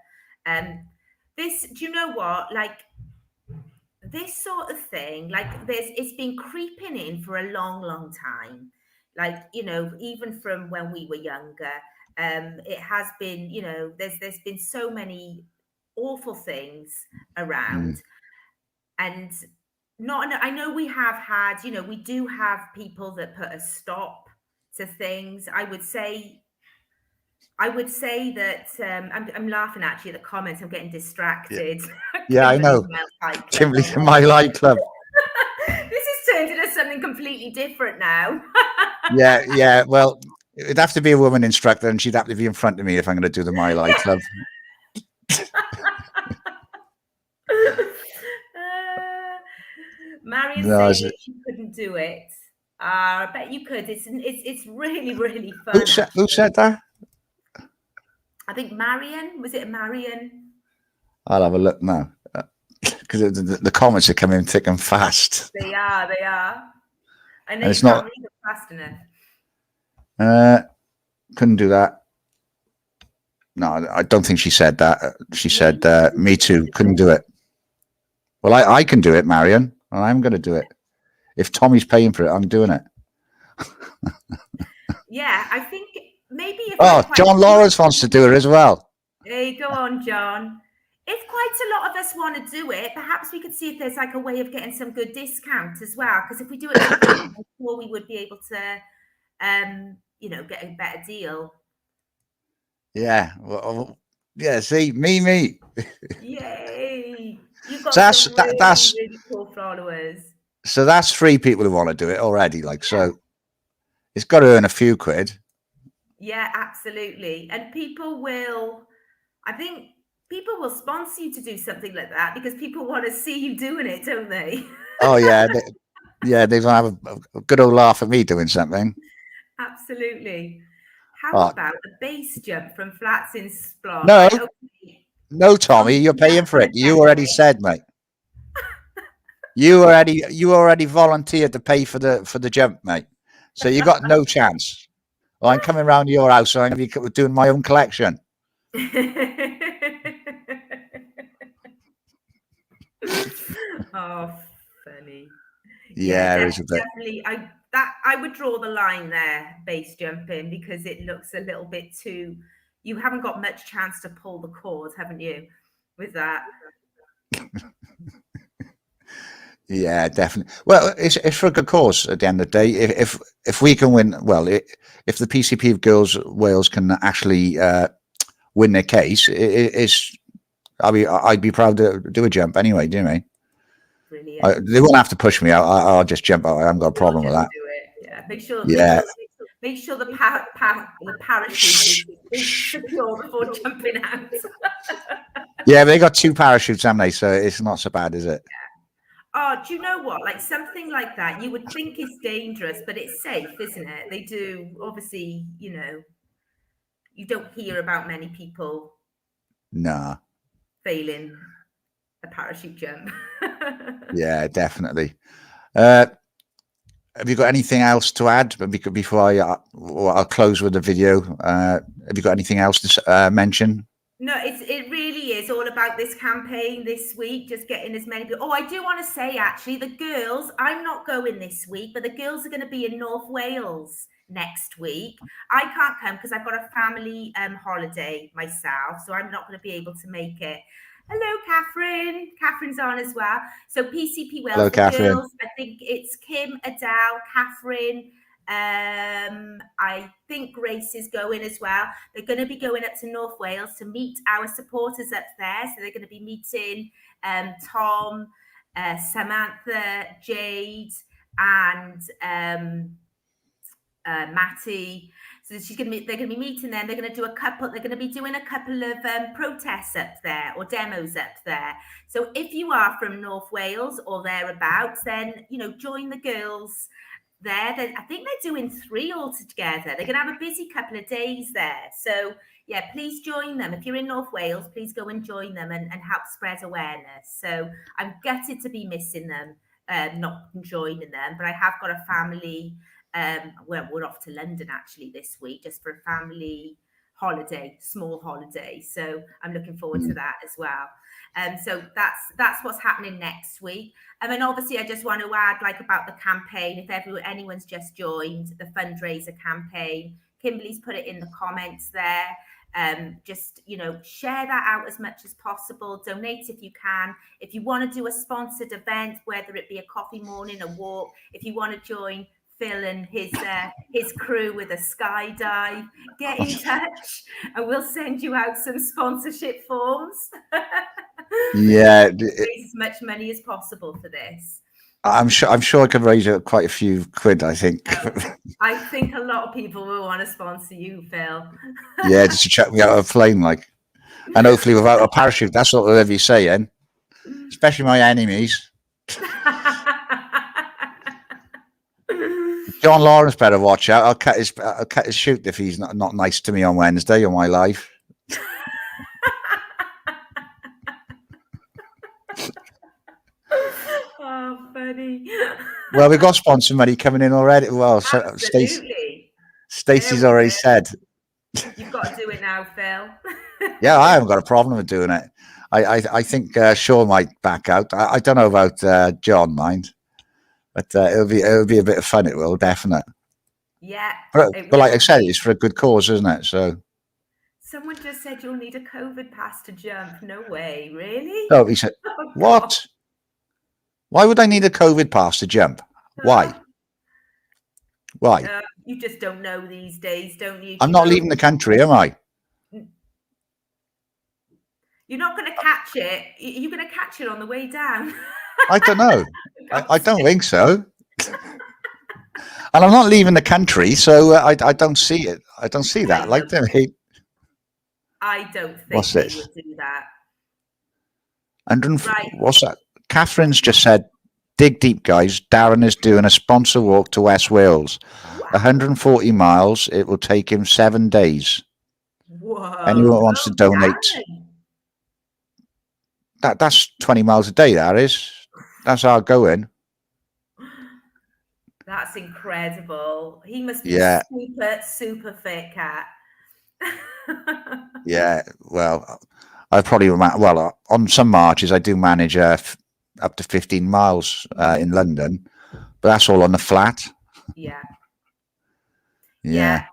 Do you know what? Like this sort of thing, like it's been creeping in for a long time. Like, you know, even from when we were younger, it has been, you know, there's been so many awful things around. And I know we have had, you know, we do have people that put a stop to things. I would say that I'm laughing actually at the comments. I'm getting distracted. Yeah, I know. Kimberly's in my light club. This has turned into something completely different now. Yeah. Well, it'd have to be a woman instructor, and she'd have to be in front of me if I'm going to do the My Light Club. Marion saying she couldn't do it. I bet you could. It's really fun. Who said that? I think Marion. Was it Marion? I'll have a look now because the comments are coming thick and fast. They are. I know it's not read them fast enough. Couldn't do that. No, I don't think she said that. She said, "Me too." Couldn't do it. Well, I can do it, Marion. And I'm going to do it. If Tommy's paying for it, I'm doing it. Yeah, I think maybe. John Lawrence wants to do it as well. Hey, go on, John. If quite a lot of us want to do it, perhaps we could see if there's like a way of getting some good discount as well. Because if we do it, I'm sure we would be able to, you know, get a better deal. Yeah. Well, yeah. See, me. Yay! You've got some really cool followers. So that's 3 people who want to do it already. Like, so it's got to earn a few quid. Yeah, absolutely. And people will sponsor you to do something like that because people want to see you doing it, don't they? Oh yeah, they want to have a good old laugh at me doing something. Absolutely. How about the base jump from flats in Splot? No. No, Tommy, you're paying for it. You already said, mate. You already volunteered to pay for the jump, mate. So you got no chance. Well, I'm coming round to your house, so I'm going to be doing my own collection. Oh, funny. Yeah, it's a bit. Definitely. I would draw the line there, base jumping, because it looks a little bit too. You haven't got much chance to pull the cord, haven't you, with that? Yeah, definitely. Well, it's for a good cause at the end of the day. If we can win, well, if the PCP of Girls Wales can actually win their case, I'd be proud to do a jump anyway. Do you mean? Brilliant. They won't have to push me out. I'll just jump out. I haven't got a problem with that. Do it. Yeah, Make sure Yeah. make sure the parachute is secure before jumping out. Yeah, they got 2 parachutes, haven't they? So it's not so bad, is it? Oh, do you know what? Like something like that, you would think is dangerous, but it's safe, isn't it? They do, obviously, you don't hear about many people failing a parachute jump. Yeah, definitely. Have you got anything else to add before I'll close with the video? Have you got anything else to mention? No, it really is all about this campaign this week, just getting as many people. Oh, I do want to say, actually, the girls, I'm not going this week, but the girls are going to be in North Wales next week. I can't come because I've got a family holiday myself, so I'm not going to be able to make it. Hello, Catherine. Catherine's on as well. So PCP Wales, hello, the Catherine. girls, I think it's Kim, Adele, Catherine, I think Grace is going as well. They're going to be going up to North Wales to meet our supporters up there. So they're going to be meeting Tom, Samantha, Jade, and Matty. So they're going to be meeting them. They're going to do they're going to be doing a couple of protests up there or demos up there. So if you are from North Wales or thereabouts, then join the girls there. I think they're doing 3 altogether. They're going to have a busy couple of days there. So yeah, please join them. If you're in North Wales, please go and join them and help spread awareness. So I'm gutted to be missing them, not joining them, but I have got a family. We're off to London actually this week just for a family holiday, small holiday. So I'm looking forward to that as well. So that's what's happening next week. And then obviously I just want to add about the campaign. If anyone's just joined the fundraiser campaign, Kimberly's put it in the comments there. Just share that out as much as possible. Donate if you can. If you want to do a sponsored event, whether it be a coffee morning, a walk, if you want to join Phil and his crew with a skydive, get in touch and we'll send you out some sponsorship forms. Yeah, raise as much money as possible for this. I'm sure I could raise quite a few quid, I think. I think a lot of people will want to sponsor you, Phil. Yeah, just to check me out of a plane, and hopefully without a parachute. That's what they'll be saying, especially my enemies. John Lawrence better watch out. I'll cut his shoot if he's not nice to me on Wednesday on my live. Oh, funny. Well, we've got sponsor money coming in already. Well, Stacey's already said. You've got to do it now, Phil. Yeah, I haven't got a problem with doing it. I think Sean might back out. I don't know about John, mind. But it'll be a bit of fun. It will, definite. Yeah. But like I said, it's for a good cause, isn't it? So. Someone just said you'll need a COVID pass to jump. No way, really? No, he said, what? Why would I need a COVID pass to jump? Why? Why? You just don't know these days, don't you? I'm not leaving the country, am I? You're not going to catch it. You're going to catch it on the way down. I don't know. I don't think so. And I'm not leaving the country, so I don't see it. I don't see that. I don't think they would do that. Right. What's that? Catherine's just said, dig deep, guys. Darren is doing a sponsor walk to West Wales. Wow. 140 miles. It will take him 7 days. Whoa. Anyone wants to donate? That's 20 miles a day, that is. That's our going. That's incredible. He must be super fit, Cat. Yeah, well, I probably on some marches I do manage up to 15 miles in London, but that's all on the flat. Yeah. Yeah.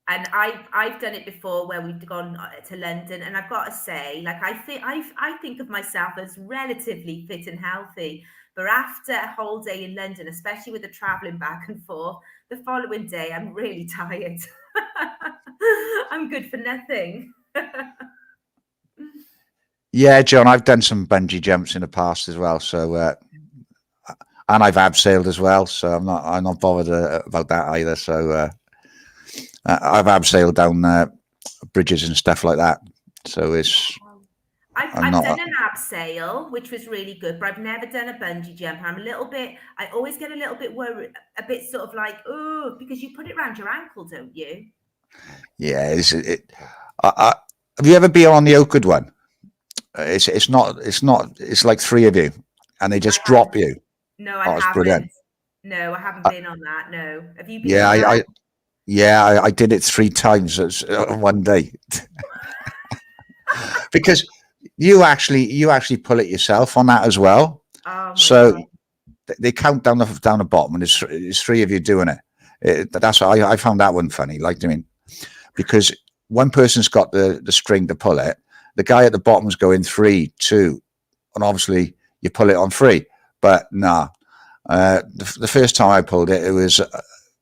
And I've done it before where we've gone to London, and I've got to say, I think of myself as relatively fit and healthy. But after a whole day in London, especially with the traveling back and forth, the following day I'm really tired. I'm good for nothing. Yeah, John, I've done some bungee jumps in the past as well, so and I've abseiled as well, so I'm not bothered about that either. So I've abseiled down bridges and stuff like that. So it's I've done an abseil, which was really good, but I've never done a bungee jump. I always get a little bit worried, a bit sort of like, oh, because you put it around your ankle, don't you? Yeah. Have you ever been on the Oakwood one? It's not. It's like 3 of you, and they just drop you. No, I haven't. Brilliant. No, I haven't been on that. No, have you been? Yeah, I did it 3 times one day. Because you actually pull it yourself on that as well. Oh, so God. They count down the bottom, and it's 3 of you doing it. That's why I found that one funny. Like, I mean, because one person's got the string to pull it. The guy at the bottom's going 3, 2, and obviously you pull it on 3. But nah, the first time I pulled it, it was as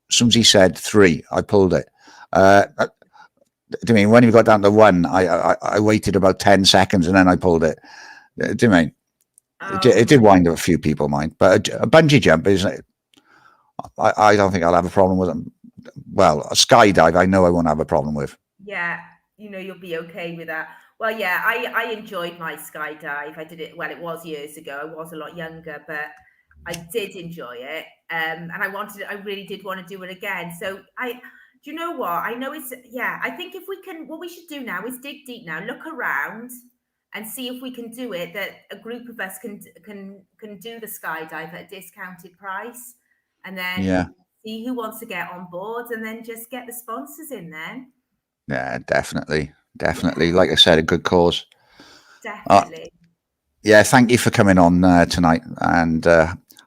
soon as he said 3, I pulled it. I mean, when you got down to 1, I waited about 10 seconds and then I pulled it. Do you mean? It did wind up a few people, mind. But a bungee jump is, I don't think I'll have a problem with them. Well, a skydive, I know I won't have a problem with. Yeah, you'll be okay with that. Well, yeah, I enjoyed my skydive. I did it, well, it was years ago. I was a lot younger, but I did enjoy it. And I really did want to do it again. So do you know what? I know I think if we can, what we should do now is dig deep now, look around and see if we can do it, that a group of us can do the skydive at a discounted price, and then see who wants to get on board, and then just get the sponsors in then. Yeah, definitely. Like I said, a good cause. Definitely. Yeah, thank you for coming on tonight and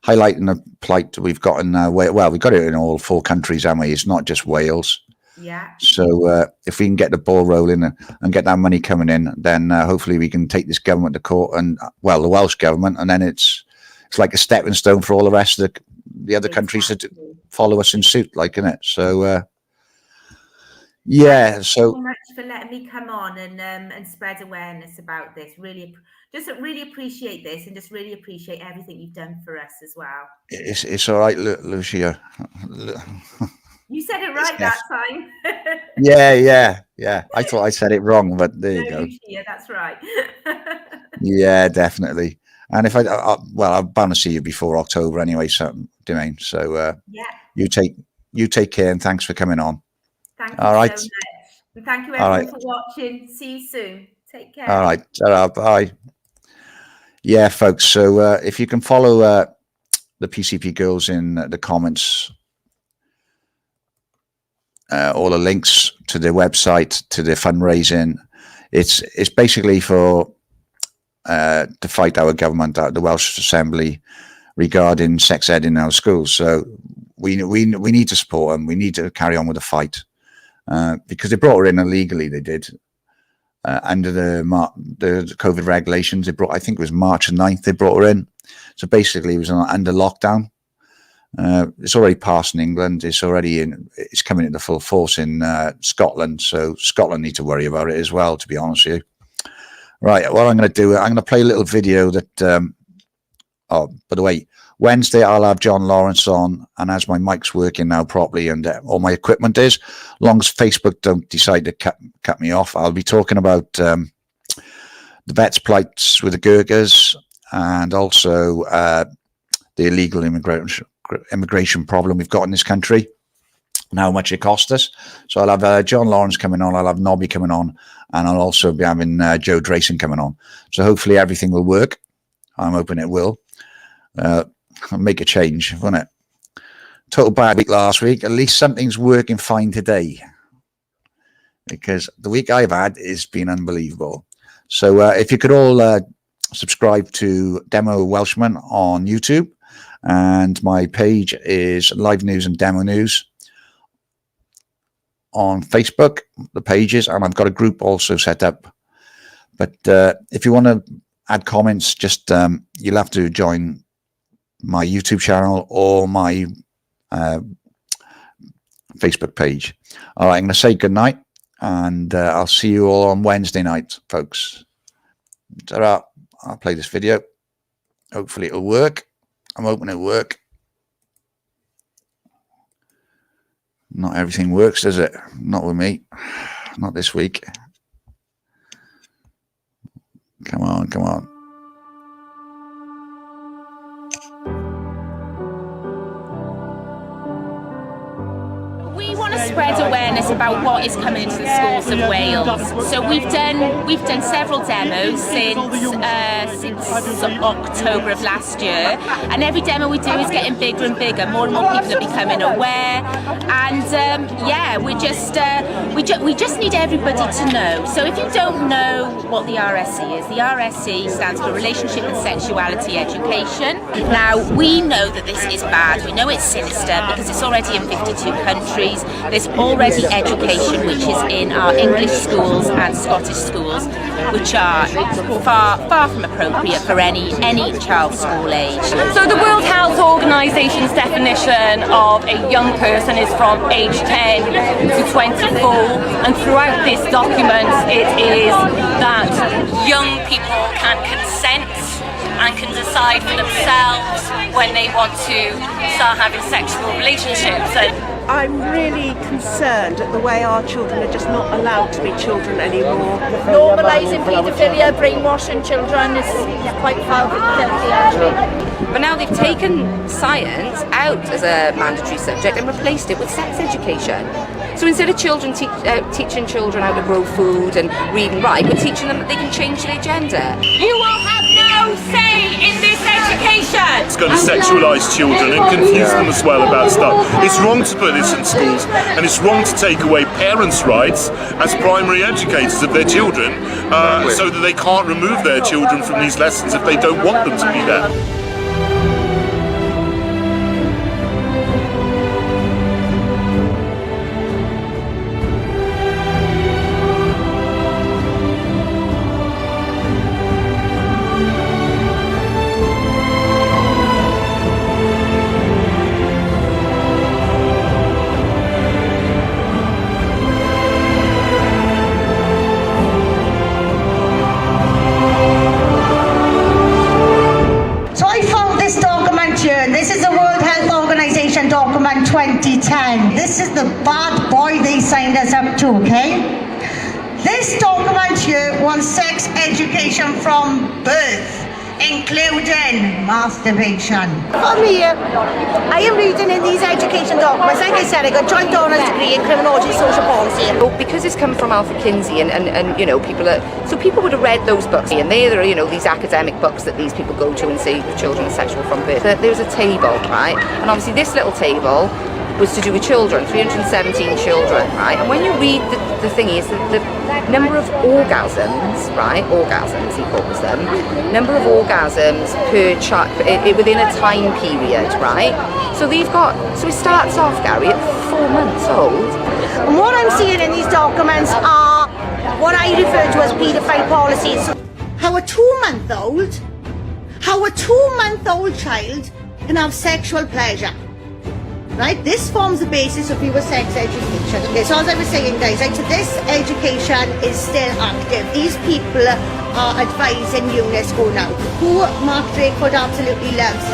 highlighting the plight we've got in well, we've got it in all 4 countries, haven't we? It's not just Wales. Yeah. So if we can get the ball rolling and get that money coming in, then hopefully we can take this government to court, and well, the Welsh government, and then it's like a stepping stone for all the rest of the other countries to follow us in suit, like, isn't it? So yeah. So thank you so much for letting me come on and spread awareness about this. Really appreciate this, and just really appreciate everything you've done for us as well. It's all right, Lucia. You said it right that time. Yeah. I thought I said it wrong, but there you go. Lucia, that's right. Yeah, definitely. And if I'm bound to see you before October anyway. So, do you mean? So yeah. You take care, and thanks for coming on. Thank you so much. And thank you everyone for watching. See you soon. Take care. All right. Bye. Yeah, folks. So if you can follow the PCP girls in the comments, all the links to their website, to their fundraising, it's basically for to fight our government, the Welsh Assembly, regarding sex ed in our schools. So we need to support them. We need to carry on with the fight. Because they brought her in illegally, they did, under the COVID regulations. They brought, I think it was March 9th, they brought her in. So basically, it was under lockdown. It's already passed in England. It's coming into full force in Scotland. So Scotland need to worry about it as well, to be honest with you. Right, what I'm going to do, I'm going to play a little video that. Oh, by the way, Wednesday I'll have John Lawrence on, and as my mic's working now properly and all my equipment is, long as Facebook don't decide to cut me off, I'll be talking about the vets' plights with the Gurkhas, and also the illegal immigration problem we've got in this country, and how much it cost us. So I'll have John Lawrence coming on, I'll have Nobby coming on, and I'll also be having Joe Drayson coming on. So hopefully everything will work. I'm hoping it will. Make a change, won't it? Total bad week last week. At least something's working fine today, because the week I've had has been unbelievable. So if you could all subscribe to Demo Welshman on YouTube, and my page is Live News and Demo News on Facebook, the pages, and I've got a group also set up. But if you want to add comments, just you'll have to join my YouTube channel or my Facebook page. All right, I'm going to say good night, and I'll see you all on Wednesday night, folks. Ta-ra. I'll play this video. Hopefully it'll work. I'm hoping it work. Not everything works, does it? Not with me. Not this week. Come on, come on. We want to spread awareness about what is coming into the schools of Wales. So we've done several demos since October of last year, and every demo we do is getting bigger and bigger. More and more people are becoming aware, and yeah, we just need everybody to know. So if you don't know what the RSE is, the RSE stands for Relationship and Sexuality Education. Now we know that this is bad. We know it's sinister because it's already in 52 countries. There's already education which is in our English schools and Scottish schools, which are far from appropriate for any child's school age. So the World Health Organisation's definition of a young person is from age 10 to 24, and throughout this document it is that young people can consent and can decide for themselves when they want to start having sexual relationships. I'm really concerned at the way our children are just not allowed to be children anymore. Normalising paedophilia, brainwashing children is quite filthy actually. But now they've taken science out as a mandatory subject and replaced it with sex education. So instead of children teaching children how to grow food and read and write, we're teaching them that they can change their gender. You will have no say in this education! It's going to sexualise children and confuse them as well about stuff. It's wrong to put this in schools, and it's wrong to take away parents' rights as primary educators of their children so that they can't remove their children from these lessons if they don't want them to be there. This is the World Health Organization document 2010. This is the bad boy they signed us up to, okay? This document here wants sex education from birth, including masturbation. For me, I am reading in these education documents, like I said, I got joint honours degree in criminology and social policy. Because it's come from Alfred Kinsey and you know, people would have read those books, and there are, you know, these academic books that these people go to and say the children are sexual from birth. There's a table, right? And obviously this little table was to do with children, 317 children, right? And when you read the thing is the number of orgasms, right? Orgasms, he calls them. Number of orgasms per child within a time period, right? So it starts off, Gary, at 4 months old. And what I'm seeing in these documents are what I refer to as paedophile policies. How a 2-month-old child can have sexual pleasure. Right, this forms the basis of your sex education. Okay, so as I was saying, guys, right, so this education is still active. These people are advising UNESCO now, who Mark Drakeford absolutely loves.